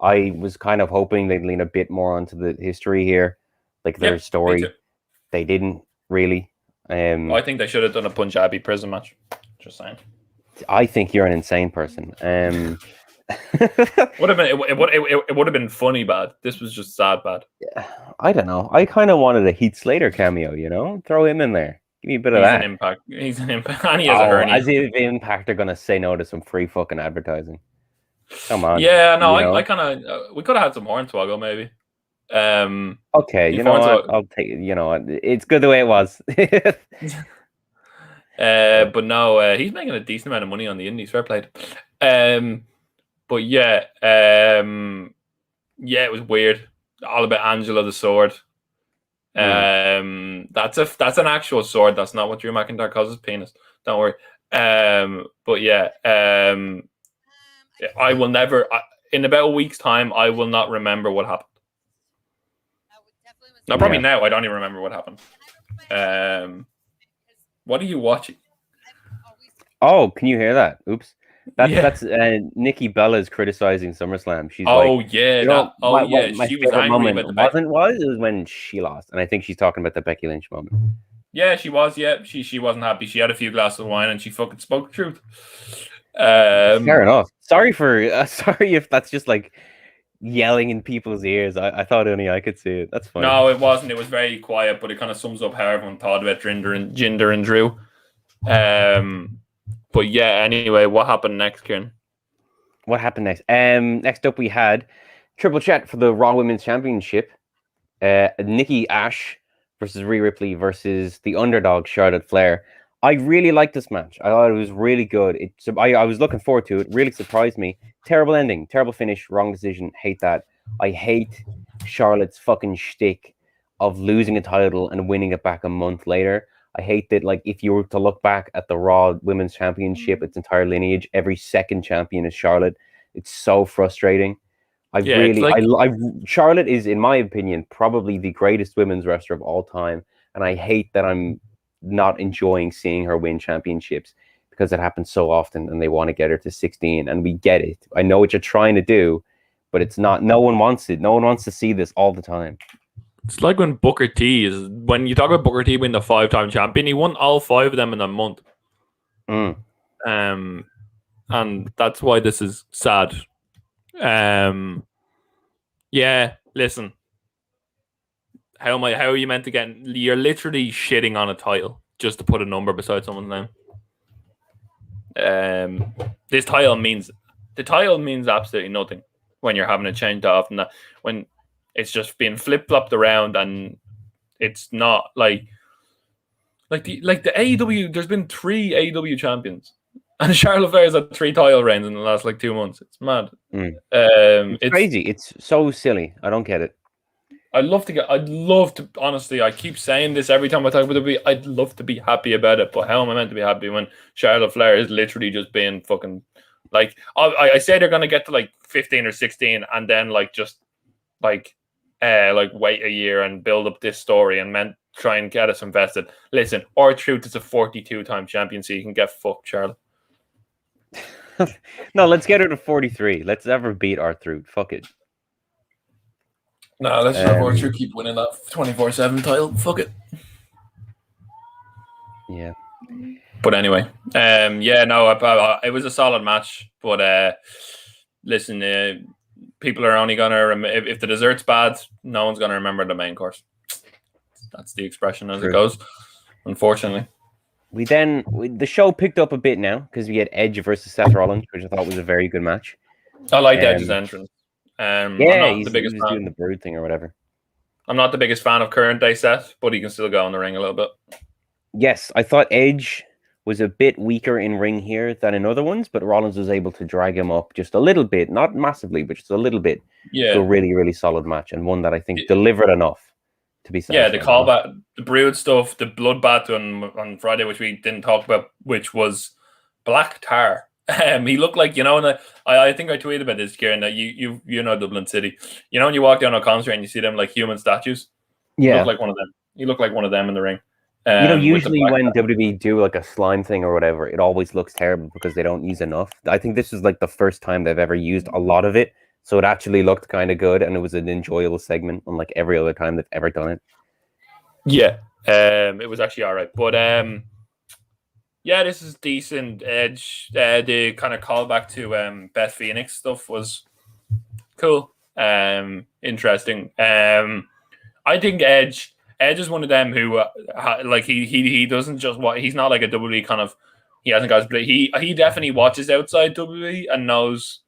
I was kind of hoping they'd lean a bit more onto the history here, like their story. They didn't really. I think they should have done a Punjabi prison match. Just saying. I think you're an insane person. Would have been it would have been funny bad. This was just sad bad. I don't know. I kind of wanted a Heath Slater cameo, throw him in there. Give me a bit of that. He's an Impact. And he has a hernia. As if Impact are going to say no to some free fucking advertising. Come on. Yeah, no, I kind of... we could have had some Hornswoggle, maybe. Okay, you know what? I'll take it. You know what? It's good the way it was. But no, he's making a decent amount of money on the Indies. Fair play. But yeah, it was weird. All about Angela the Sword. That's an actual sword. That's not what Drew McIntyre calls his penis. Don't worry. But yeah, I will never. In about a week's time, I will not remember what happened. No, probably now. I don't even remember what happened. What are you watching? Oh, can you hear that? Oops. That's Nikki Bella's criticizing SummerSlam. She's she was angry about the Becky. It was when she lost, and I think she's talking about the Becky Lynch moment. Yeah, she was. Yeah, she wasn't happy. She had a few glasses of wine, and she fucking spoke the truth. Fair enough. Sorry if that's just like yelling in people's ears. I thought only I could see it. That's fine. No, it wasn't. It was very quiet, but it kind of sums up how everyone thought about Jinder and Drew. But yeah, anyway, what happened next, Kieran? What happened next? Next up we had Triple Threat for the Raw Women's Championship. Nikki Ash versus Rhea Ripley versus the underdog Charlotte Flair. I really liked this match. I thought it was really good. I was looking forward to it. Really surprised me. Terrible ending, terrible finish, wrong decision. Hate that. I hate Charlotte's fucking shtick of losing a title and winning it back a month later. I hate that, like, if you were to look back at the Raw Women's Championship, its entire lineage, every second champion is Charlotte. It's so frustrating. Charlotte is, in my opinion, probably the greatest women's wrestler of all time. And I hate that I'm not enjoying seeing her win championships because it happens so often and they want to get her to 16. And we get it. I know what you're trying to do, but it's not, no one wants it. No one wants to see this all the time. It's like when when you talk about Booker T being the 5-time champion, he won all 5 of them in a month. And that's why this is sad. Yeah, listen. How are you meant to get? You're literally shitting on a title just to put a number beside someone's name. This title means absolutely nothing when you're having a change that often. That when it's just being flip flopped around and it's not like the AEW. There's been 3 AEW champions. And Charlotte Flair's had 3 title reigns in the last 2 months. It's mad. It's crazy. It's so silly. I don't get it. I'd love to, honestly, I keep saying this every time I talk about it. I'd love to be happy about it, but how am I meant to be happy when Charlotte Flair is literally just being fucking, like, I say they're going to get to 15 or 16 and then wait a year and build up this story and try and get us invested. Listen, R-Truth is a 42-time champion, so you can get fucked, Charlotte. No, let's get her to 43. Let's never beat R-Truth. Fuck it. No, let's have R-Truth keep winning that 24/7 title. Fuck it. Yeah. But anyway, it was a solid match. But listen, people are only gonna if the dessert's bad, no one's gonna remember the main course. That's the expression as it goes. Unfortunately. The show picked up a bit now because we had Edge versus Seth Rollins, which I thought was a very good match. I liked Edge's entrance. He's doing the bird thing or whatever. I'm not the biggest fan of current day Seth, but he can still go in the ring a little bit. Yes, I thought Edge was a bit weaker in ring here than in other ones, but Rollins was able to drag him up just a little bit, not massively, but just a little bit. Yeah, to a really, really solid match and one that I think delivered enough. To be the callback, the Brood stuff, the bloodbath on Friday, which we didn't talk about, which was Black Tar. He looked like, and I think I tweeted about this, Kieran, that you know Dublin City. You know when you walk down O'Connell Street and you see them like human statues? Yeah. You look like one of them. You look like one of them in the ring. Usually when WWE do like a slime thing or whatever, it always looks terrible because they don't use enough. I think this is like the first time they've ever used a lot of it. So it actually looked kind of good, and it was an enjoyable segment, unlike every other time they've ever done it. Yeah, it was actually all right. But this is decent. Edge, the kind of callback to Beth Phoenix stuff was cool, interesting. I think Edge Edge is one of them who like he doesn't just what he's not like a WWE kind of he hasn't got his he definitely watches outside WWE and knows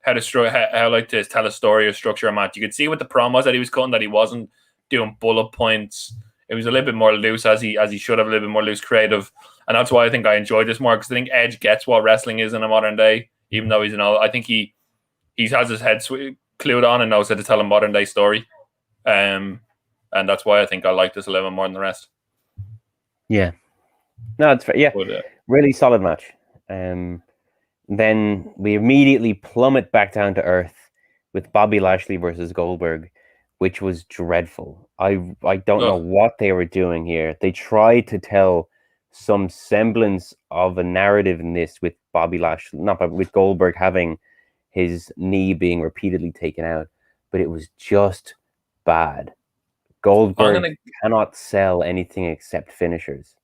how to how like to tell a story or structure a match. You could see with the promos that he was cutting that he wasn't doing bullet points. It was a little bit more loose as he should have, a little bit more loose, creative, and that's why I think I enjoyed this more because I think Edge gets what wrestling is in a modern day, even though he's I think he has his head clued on and knows how to tell a modern day story, and that's why I think I like this 11 more than the rest. Yeah, no, it's fair. Yeah, but, really solid match. Then we immediately plummet back down to earth with Bobby Lashley versus Goldberg, which was dreadful. I don't know what they were doing here. They tried to tell some semblance of a narrative in this with Bobby Lashley, with Goldberg having his knee being repeatedly taken out, but it was just bad. Goldberg cannot sell anything except finishers.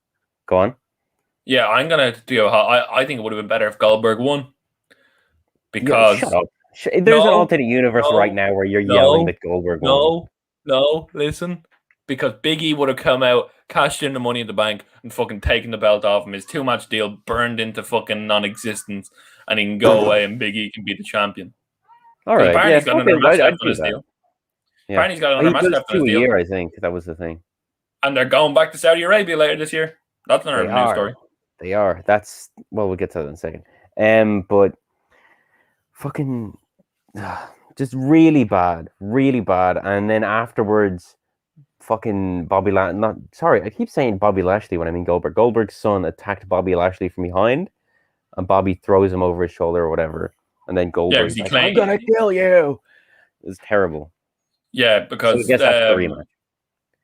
Go on. Yeah, I'm gonna do. I think it would have been better if Goldberg won. Because shut up. There's an alternate universe right now where you're yelling that Goldberg won. No, listen. Because Big E would have come out, cashed in the Money in the Bank, and fucking taken the belt off him. His 2-match deal burned into fucking non-existence, and he can go away, and Big E can be the champion. All right, apparently he's got another match left on his deal. Yeah. Apparently he's got another match left on his deal. I think that was the thing. And they're going back to Saudi Arabia later this year. That's another news story. They are. We'll get to that in a second. But fucking just really bad. And then afterwards, fucking I keep saying Bobby Lashley when I mean Goldberg. Goldberg's son attacked Bobby Lashley from behind, and Bobby throws him over his shoulder or whatever. And then Goldberg's like, I'm gonna kill you. It's terrible. Yeah, because so I guess that's the rematch.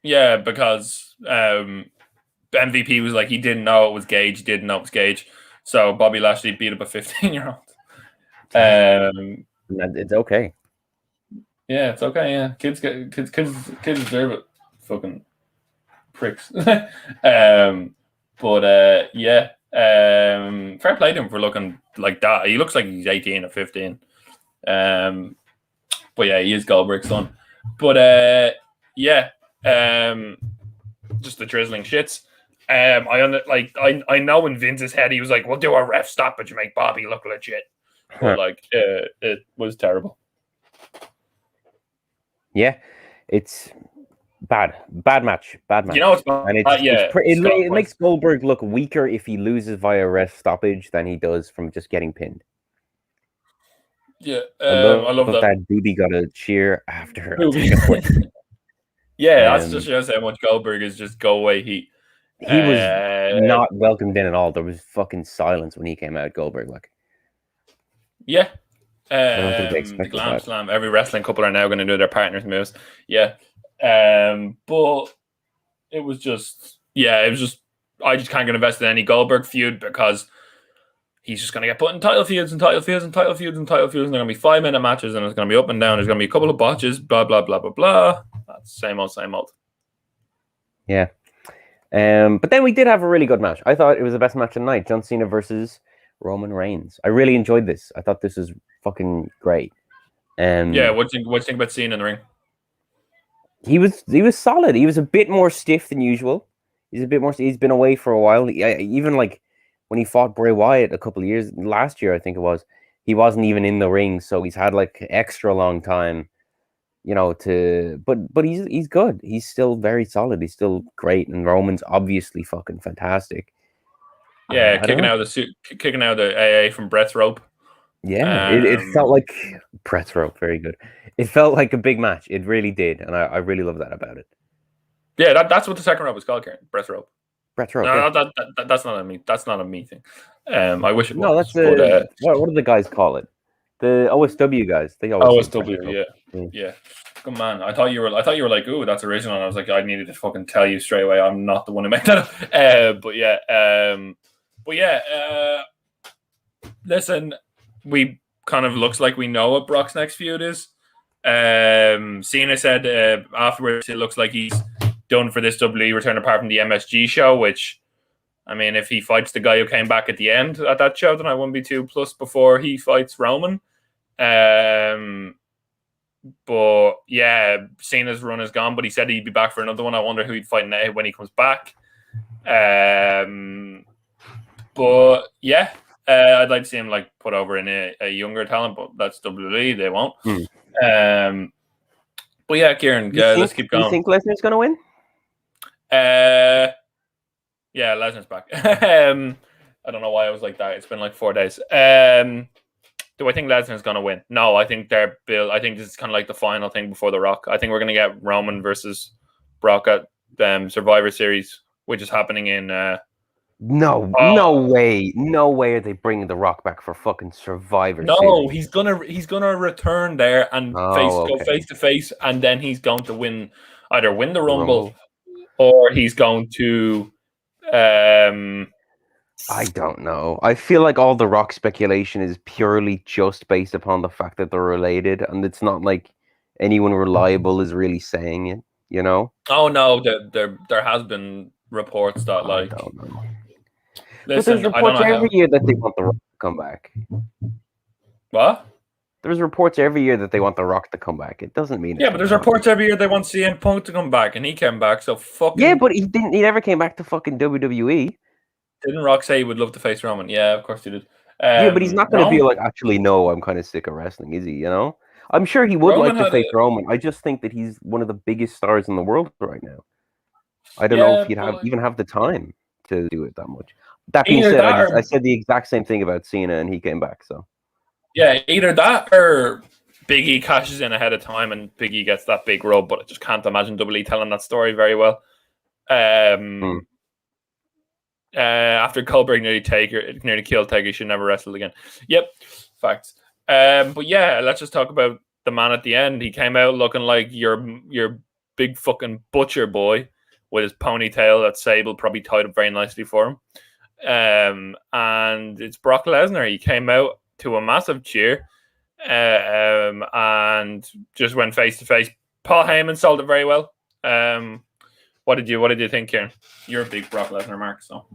Yeah, because MVP was like he didn't know it was Gage, so Bobby Lashley beat up a 15-year-old. It's okay. Yeah, it's okay. Yeah, kids deserve it. Fucking pricks. But yeah, fair play to him for looking like that. He looks like he's 18 or 15. But yeah, he is Goldberg's son. But yeah, just the drizzling shits. I know in Vince's head he was like, "We'll do a ref stoppage and make Bobby look legit." But it was terrible. Yeah, it's bad match. You know it's bad. And it makes Goldberg look weaker if he loses via ref stoppage than he does from just getting pinned. Yeah, I love that Booby got a cheer after. Yeah, that's just shows how much Goldberg is just go away heat. He was not welcomed in at all. There was fucking silence when he came out, Goldberg. Yeah. The Glam Slam. Every wrestling couple are now going to do their partners moves. Yeah. But it was just I just can't get invested in any Goldberg feud because he's just going to get put in title feuds and they're going to be 5-minute matches and it's going to be up and down. There's going to be a couple of botches, blah, blah, blah, blah, blah. That's same old. Yeah. But then we did have a really good match. I thought it was the best match of the night. John Cena versus Roman Reigns. I really enjoyed this. I thought this was fucking great. Yeah, what do you think about Cena in the ring? He was solid. He was a bit more stiff than usual. He's been away for a while. Even like when he fought Bray Wyatt a couple of years last year, I think it was, he wasn't even in the ring, so he's had like extra long time, but he's good. He's still very solid. He's still great, and Roman's obviously fucking fantastic. Yeah, kicking out of the AA from Brett's rope. Yeah, it felt like Brett's rope. Very good. It felt like a big match. It really did, and I really love that about it. Yeah, that's what the second rope was called, Karen. Brett's rope. Brett's rope. No, yeah. That's not a me. That's not a me thing. I wish it was. No, that's what do the guys call it? The OSW guys. They always OSW. Yeah. Come on. I thought you were like, ooh, that's original. And I was like, I needed to fucking tell you straight away. I'm not the one who made that up. But yeah. Listen, we kind of looks like we know what Brock's next feud is. Cena said afterwards it looks like he's done for this WWE return apart from the MSG show, which, I mean, if he fights the guy who came back at the end at that show, then I wouldn't be too plus before he fights Roman. But Cena's run is gone, but he said he'd be back for another one. I wonder who he'd fight now when he comes back. But yeah, I'd like to see him like put over in a younger talent, but that's WWE. They won't. But yeah, Kieran, let's keep going. You think Lesnar's going to win? Yeah, Lesnar's back. I don't know why I was like that. It's been like 4 days. Do I think Lesnar's going to win? No, I think they're built. I think this is kind of like the final thing before The Rock. I think we're going to get Roman versus Brock at Survivor Series, which is happening in. No way are they bringing The Rock back for fucking Survivor Series. No, he's gonna return there and go face to face, and then he's going to either win the Rumble. Or he's going to. I don't know. I feel like all The Rock speculation is purely just based upon the fact that they're related, and it's not like anyone reliable is really saying it. You know? Oh no, there has been reports that I don't know. Listen, but there's reports every year that they want The Rock to come back. What? There's reports every year that they want The Rock to come back. It doesn't mean. Yeah, but there's reports every year they want CM Punk to come back, and he came back. So fucking. Yeah, but he didn't. He never came back to fucking WWE. Didn't Rock say he would love to face Roman? Yeah, of course he did. Yeah, but he's not going to be like, actually, no, I'm kind of sick of wrestling, is he? You know, I'm sure he would like to face Roman. I just think that he's one of the biggest stars in the world right now. I don't know if he'd even have the time to do it that much. That being said, I said the exact same thing about Cena, and he came back. So yeah, either that or Big E cashes in ahead of time, and Big E gets that big rub. But I just can't imagine WWE telling that story very well. After Goldberg nearly killed Taker, he should never wrestle again. Yep, facts. But yeah, let's just talk about the man at the end. He came out looking like your big fucking butcher boy with his ponytail that Sable probably tied up very nicely for him. And it's Brock Lesnar. He came out to a massive cheer and just went face to face. Paul Heyman sold it very well. What did you think, Kieran? You're a big Brock Lesnar mark, so.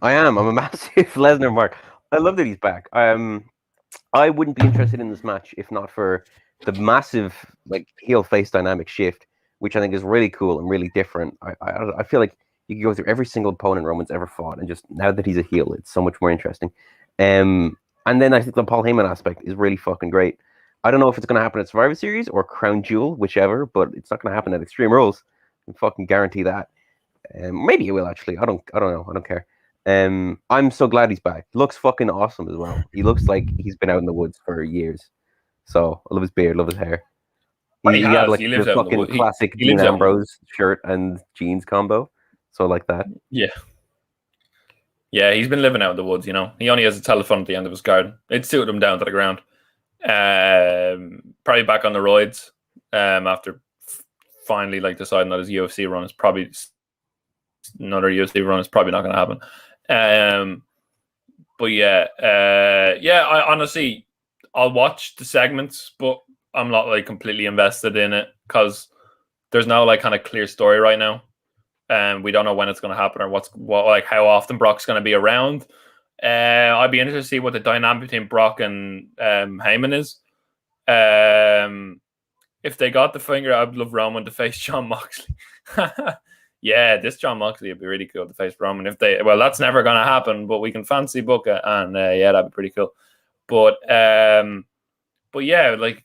I am. I'm a massive Lesnar mark. I love that he's back. I wouldn't be interested in this match if not for the massive like heel face dynamic shift, which I think is really cool and really different. I feel like you can go through every single opponent Roman's ever fought, and just now that he's a heel, it's so much more interesting. And then I think the Paul Heyman aspect is really fucking great. I don't know if it's going to happen at Survivor Series or Crown Jewel, whichever, but it's not going to happen at Extreme Rules. I can fucking guarantee that. Maybe it will actually. I don't know. I don't care. I'm so glad he's back. He looks fucking awesome as well. He looks like he's been out in the woods for years. So I love his beard, love his hair. He had like the fucking classic Dean Ambrose shirt and jeans combo. So I like that. Yeah. Yeah, he's been living out in the woods, you know. He only has a telephone at the end of his garden. It suited him down to the ground. Probably back on the roids after finally like deciding that his UFC run is probably another UFC run is probably not going to happen. But yeah, I honestly I'll watch the segments, but I'm not like completely invested in it because there's no like kind of clear story right now. We don't know when it's going to happen or what like how often Brock's going to be around. I'd be interested to see what the dynamic between Brock and Heyman is. If they got the finger, I'd love Roman to face Jon Moxley. Yeah, this Jon Moxley would be really cool to face Roman. That's never going to happen, but we can fancy book it, and yeah, that'd be pretty cool. But yeah, like,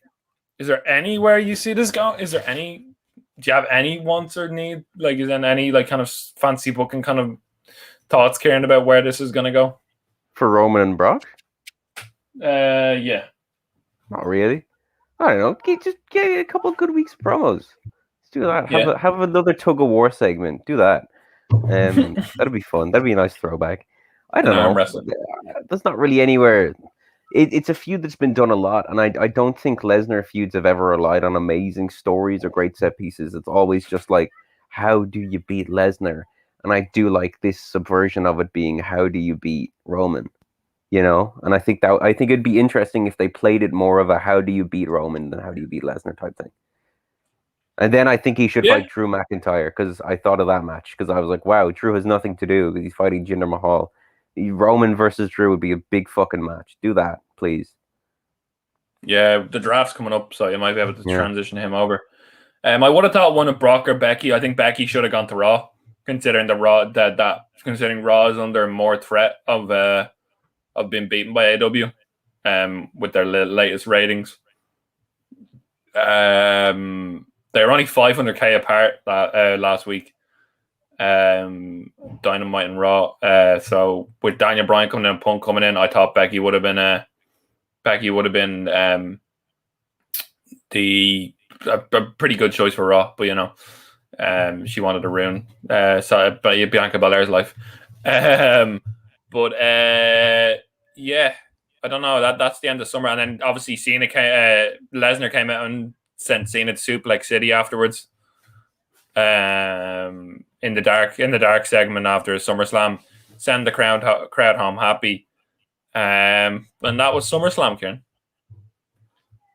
is there anywhere you see this going? Do you have any wants or need? Like, is there any like kind of fancy booking kind of thoughts, Kieran, about where this is going to go? For Roman and Brock? Yeah. Not really. I don't know. Just get a couple of good weeks of promos. Let's do that. Have another tug of war segment. Do that. That'd be fun. That'd be a nice throwback. I don't know. There's not really anywhere. It's a feud that's been done a lot, and I don't think Lesnar feuds have ever relied on amazing stories or great set pieces. It's always just like, how do you beat Lesnar? And I do like this subversion of it being, how do you beat Roman? You know, and I think it'd be interesting if they played it more of a how do you beat Roman than how do you beat Lesnar type thing. And then I think he should fight Drew McIntyre, because I thought of that match because I was like, wow, Drew has nothing to do because he's fighting Jinder Mahal. Roman versus Drew would be a big fucking match. Do that, please. Yeah, the draft's coming up, so you might be able to transition him over. I would have thought one of Brock or Becky. I think Becky should have gone to Raw, considering considering Raw is under more threat of being beaten by AW, with their latest ratings. They were only 500k apart last week. Dynamite and Raw. So with Daniel Bryan coming in and Punk coming in, I thought Becky would have been a pretty good choice for Raw, but she wanted to ruin Bianca Belair's life. But yeah, I don't know. That's the end of summer, and then obviously Lesnar came out and sent Cena to Suplex City afterwards. In the dark segment after SummerSlam, send the crowd home happy. And that was SummerSlam, Kieran.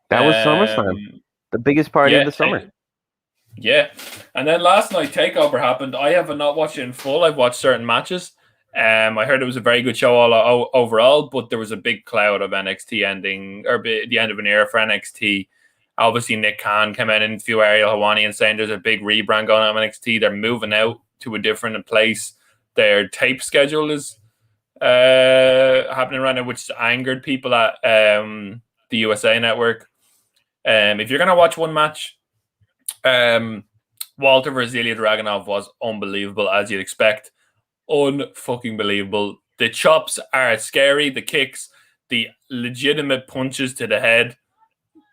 That was SummerSlam, the biggest party of the summer. Yeah, and then last night Takeover happened. I have not watched it in full. I've watched certain matches. I heard it was a very good show overall, but there was a big cloud of NXT ending, or the end of an era for NXT. Obviously, Nick Khan came in and interviewed Ariel Helwani and saying there's a big rebrand going on in NXT. They're moving out to a different place. Their tape schedule is happening right now, which angered people at the USA Network. If you're going to watch one match, Walter versus Ilya Dragunov was unbelievable, as you'd expect. Unfucking believable. The chops are scary. The kicks, the legitimate punches to the head.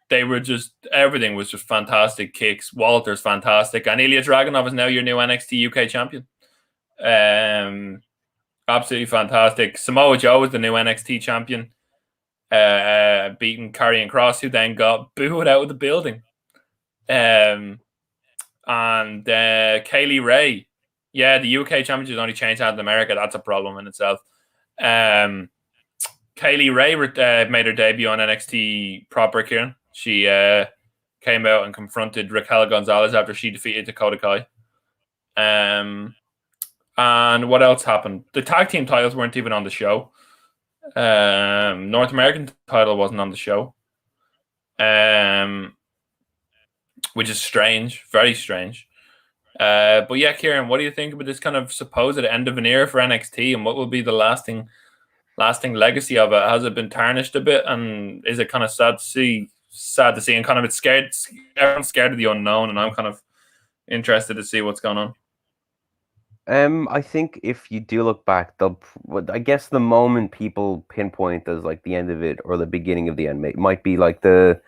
Everything was just fantastic kicks. Walter's fantastic. And Ilya Dragunov is now your new NXT UK champion. Absolutely fantastic. Samoa Joe is the new NXT champion. Beating Karrion Kross, who then got booed out of the building. And Kaylee Ray. Yeah, the UK championship only changed out in America. That's a problem in itself. Kaylee Ray made her debut on NXT proper, Kieran. She came out and confronted Raquel Gonzalez after she defeated Dakota Kai. And what else happened? The tag team titles weren't even on the show. North American title wasn't on the show. Which is strange. Very strange. But yeah, Kieran, what do you think about this kind of supposed end of an era for NXT, and what will be the lasting legacy of it? Has it been tarnished a bit, and is it kind of sad to see, and kind of it's scared? Everyone's scared of the unknown, and I'm kind of interested to see what's going on. I think if you do look back, I guess the moment people pinpoint as like the end of it or the beginning of the end might be like the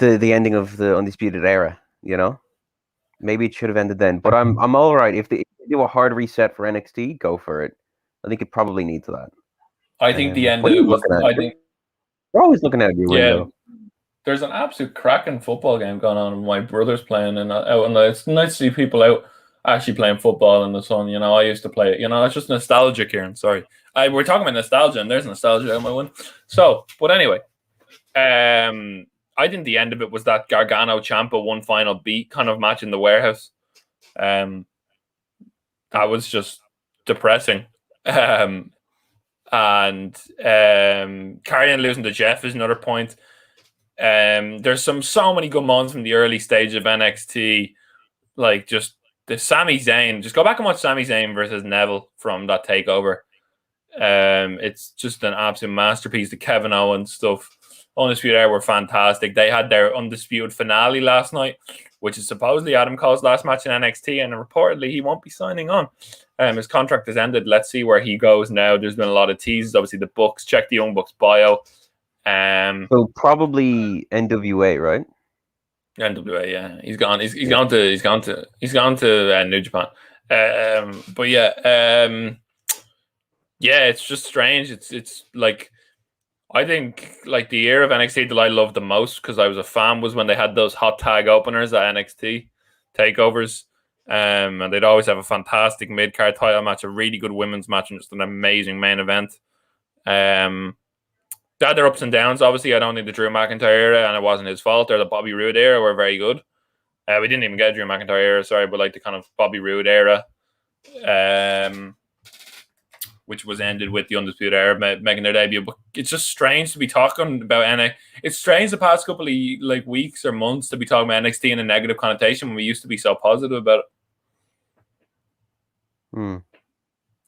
ending of the Undisputed Era. Maybe it should have ended then. But I'm all right if they do a hard reset for NXT. Go for it. I think it probably needs that. I think the end of it was. I think we're always looking out your window. There's an absolute cracking football game going on. And my brother's playing, and it's nice to see people out actually playing football in the sun. I used to play it. It's just nostalgia, Kieran. Sorry, we're talking about nostalgia, and there's nostalgia on my one. So, but anyway, I think the end of it was that Gargano Ciampa one final beat kind of match in the warehouse. That was just depressing. And Karrion losing to Jeff is another point. There's so many good moments from the early stage of NXT, like just the Sami Zayn. Just go back and watch Sami Zayn versus Neville from that takeover. It's just an absolute masterpiece. The Kevin Owens stuff. Undisputed Era were fantastic. They had their Undisputed finale last night, which is supposedly Adam Cole's last match in NXT, and reportedly he won't be signing on. His contract has ended. Let's see where he goes now. There's been a lot of teases. Obviously, the Bucks. Check the Young Bucks bio. So probably NWA, right? NWA, yeah. He's gone to New Japan. But yeah, it's just strange. It's like, I think like the year of NXT that I loved the most because I was a fan was when they had those hot tag openers at NXT takeovers. And they'd always have a fantastic mid-card title match, a really good women's match, and just an amazing main event. They had their ups and downs. Obviously, I don't think the Drew McIntyre era, and it wasn't his fault, or the Bobby Roode era were very good. We didn't even get a Drew McIntyre era, sorry, but like the kind of Bobby Roode era which was ended with the Undisputed Era making their debut. But it's just strange to be talking about NXT. It's strange the past couple of like weeks or months to be talking about NXT in a negative connotation when we used to be so positive about it.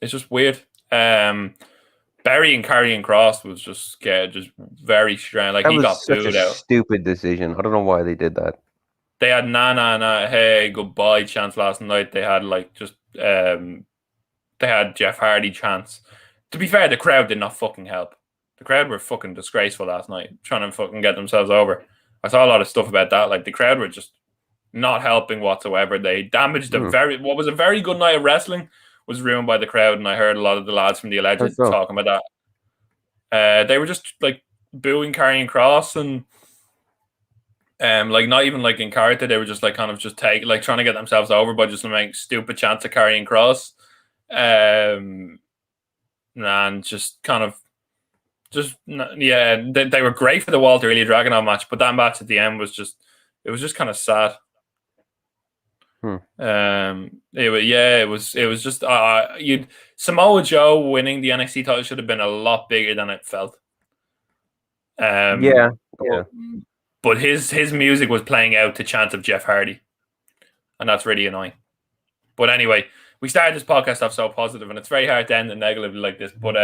It's just weird. Barry and Karrion Kross was just scared, just very strange. Like, that he was got such booed a out. stupid decision. I don't know why they did that. They had nah, hey, goodbye chance last night. They had like just they had Jeff Hardy chance. To be fair, the crowd did not fucking help. The crowd were fucking disgraceful last night, trying to fucking get themselves over. I saw a lot of stuff about that. Like, the crowd were just not helping whatsoever. They damaged what was a very good night of wrestling was ruined by the crowd, and I heard a lot of the lads from the Alleged talking about that. They were just like booing Karrion Kross and like not even like in character. They were just like kind of just trying to get themselves over by just making stupid chants of Karrion Kross. And just kind of they were great for the Walter Ilya Dragunov match, but that match at the end was just kind of sad. It was just Samoa Joe winning the NXT title should have been a lot bigger than it felt. But his music was playing out to chants of Jeff Hardy, and that's really annoying. But anyway, we started this podcast off so positive, and it's very hard to end it negatively like this. But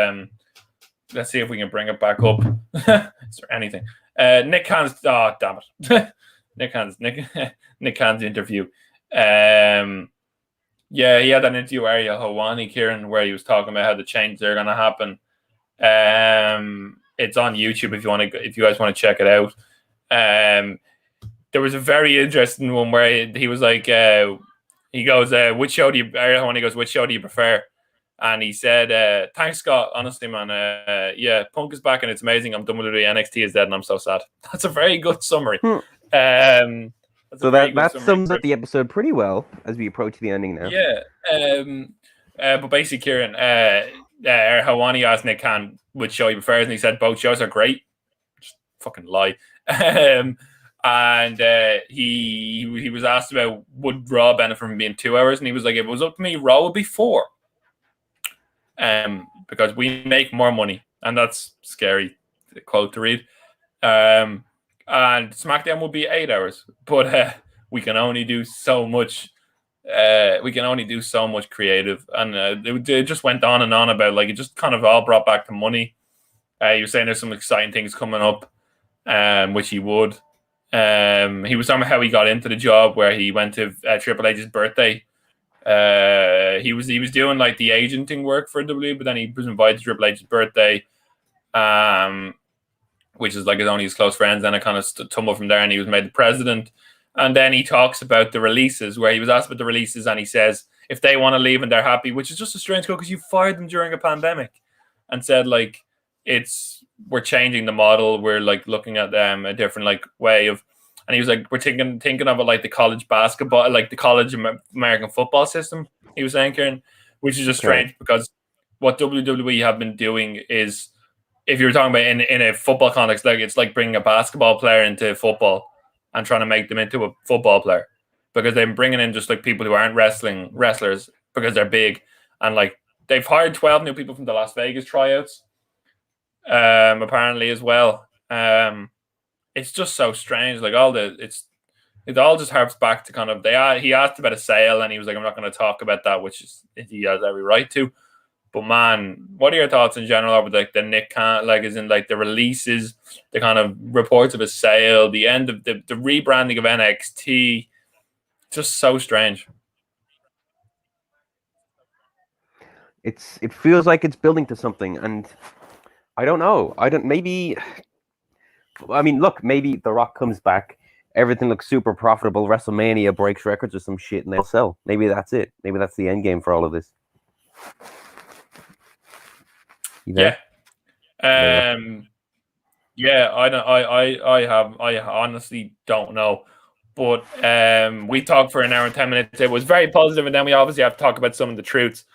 let's see if we can bring it back up. Is there anything? Nick Khan's damn it. Nick Khan's interview. He had an interview with Ariel Helwani, Kieran, where he was talking about how the changes are going to happen. It's on YouTube if you guys want to check it out. There was a very interesting one where he was like, he goes, which show do you prefer? And he said, thanks, Scott. Honestly, man, Punk is back and it's amazing. I'm done with it. NXT is dead and I'm so sad. That's a very good summary. So that sums up the episode pretty well as we approach the ending now. Yeah. But basically, Kieran, Helwani asked Nick Khan which show he prefers, and he said both shows are great. Just fucking lie. And he was asked about would Raw benefit from being 2 hours, and he was like, if it was up to me, Raw would be 4. Because we make more money, and that's scary quote to read. And SmackDown will be 8 hours, but we can only do so much. We can only do so much creative, and it just went on and on about like it just kind of all brought back to money. He was saying there's some exciting things coming up, which he would. He was talking about how he got into the job, where he went to Triple H's birthday. He was doing like the agenting work for WWE, but then he was invited to Triple H's birthday. Which is like only his close friends, and it kind of tumbled from there, and he was made the president. And then he talks about the releases, where he was asked about the releases, and he says if they want to leave and they're happy, which is just a strange quote because you fired them during a pandemic, and said like we're changing the model, we're like looking at them a different like way of, and he was like we're thinking of it like the college basketball, like the college American football system. He was saying, Kieran, which is just strange because what WWE have been doing is, if you're talking about in a football context, like it's like bringing a basketball player into football and trying to make them into a football player, because they're bringing in just like people who aren't wrestlers because they're big, and like they've hired 12 new people from the Las Vegas tryouts, apparently as well. It's just so strange. Like it all just harps back to kind of he asked about a sale, and he was like, I'm not going to talk about that, which is he has every right to. But man, what are your thoughts in general over like the Nick Khan, like as in like the releases, the kind of reports of a sale, the end of the rebranding of NXT? Just so strange. It feels like it's building to something, and I don't know. Maybe The Rock comes back, everything looks super profitable, WrestleMania breaks records or some shit, and they'll sell. Maybe that's it. Maybe that's the end game for all of this. Yeah. I honestly don't know. But we talked for an hour and 10 minutes. It was very positive, and then we obviously have to talk about some of the truths.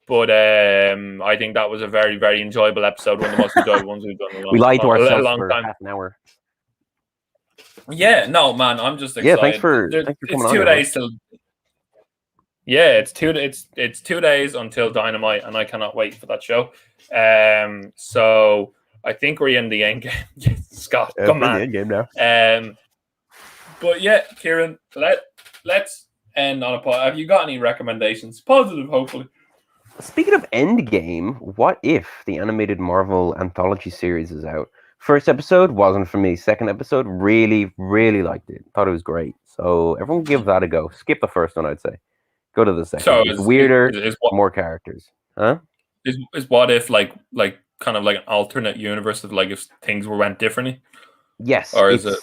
But I think that was a very, very enjoyable episode. One of the most enjoyable ones we've done in a long time. We lied to ourselves for half an hour. Yeah, no, man, I'm just excited. Yeah, thanks for coming on. It's 2 days till. Yeah, it's 2 days until Dynamite, and I cannot wait for that show. So I think we're in the end game. Scott, come on. The end game now. But yeah, Kieran, let's end on a point. Have you got any recommendations? Positive, hopefully. Speaking of Endgame, what if the animated Marvel anthology series is out? First episode wasn't for me. Second episode, really, really liked it. Thought it was great. So everyone give that a go. Skip the first one, I'd say. Go to the second. So it's weirder, is more characters. Huh? Is what if like kind of like an alternate universe of like if things went differently? Yes. Or is it?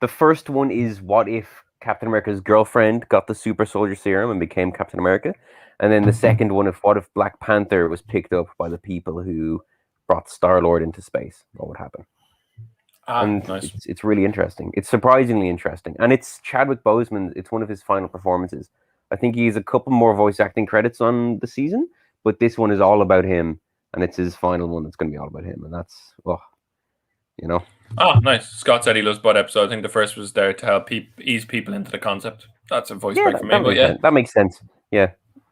The first one is what if Captain America's girlfriend got the super soldier serum and became Captain America? And then the second one of what if Black Panther was picked up by the people who brought Star-Lord into space? What would happen? Nice. It's really interesting. It's surprisingly interesting. And it's Chadwick Boseman. It's one of his final performances. I think he has a couple more voice acting credits on the season, but this one is all about him, and it's his final one that's going to be all about him. And that's, you know. Oh, nice. Scott said he loves both episodes. I think the first was there to help ease people into the concept. That's a voice break for me. But yeah, that makes sense. Yeah.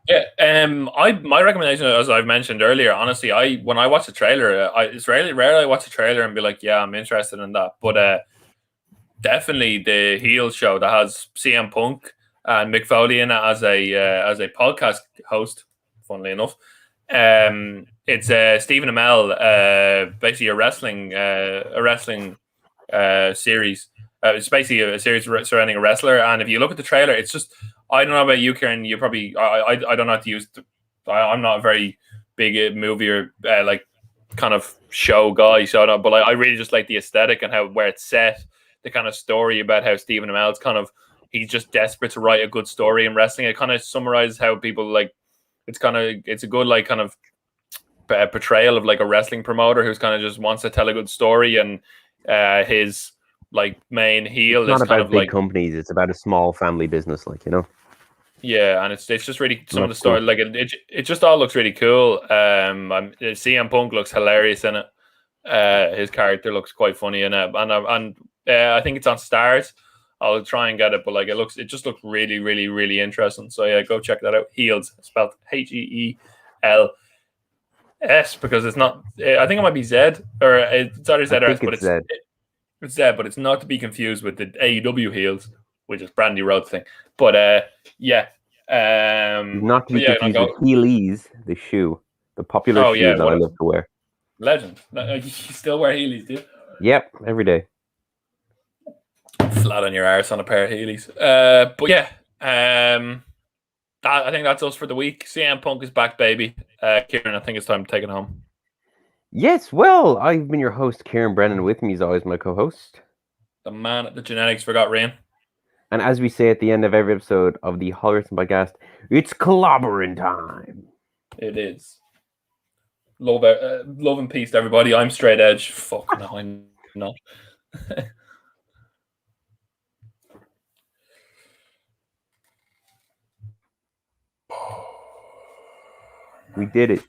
Yeah. My recommendation, as I've mentioned earlier, honestly, when I watch a trailer, it's rare I watch a trailer and be like, yeah, I'm interested in that. But definitely the heel show that has CM Punk and Mick Foley in it as a podcast host. Funnily enough, it's Stephen Amell, basically a wrestling series. It's basically a series surrounding a wrestler, and if you look at the trailer, it's just, I don't know about you, Kieran. You probably I don't know how to use. I'm not a very big movie or like kind of show guy, so but I really just like the aesthetic and where it's set, the kind of story about how Stephen Amell's he's just desperate to write a good story in wrestling. It kind of summarizes how people like. It's a good like kind of portrayal of like a wrestling promoter who's kind of just wants to tell a good story, and his like main heel is not about big companies. It's about a small family business, like, you know. Yeah, and it's just really some of the story, like it just all looks really cool. CM Punk looks hilarious in it. His character looks quite funny in it, and I think it's on Stars. I'll try and get it, but like it just looks really, really, really interesting. So yeah, go check that out. Heels, spelled HEELS, because it's not. I think it might be Z, or it's either Z or S, but it's Z, but it's not to be confused with the AEW heels, which is Brandy Rhodes thing. But yeah, not to be confused with Heelys, the shoe, the popular shoe that I love to wear. Legend. You still wear Heelys, do you? Yep, every day. Flat on your arse on a pair of Heelys. But yeah, I think that's us for the week. CM Punk is back, baby. Kieran, I think it's time to take it home. Yes, well, I've been your host, Kieran Brennan. With me is always my co-host, the man at the genetics forgot Rain. And as we say at the end of every episode of the Hall Wrestling Podcast, it's clobbering time. It is. Love and peace to everybody. I'm straight edge. Fuck no, I'm not. We did it.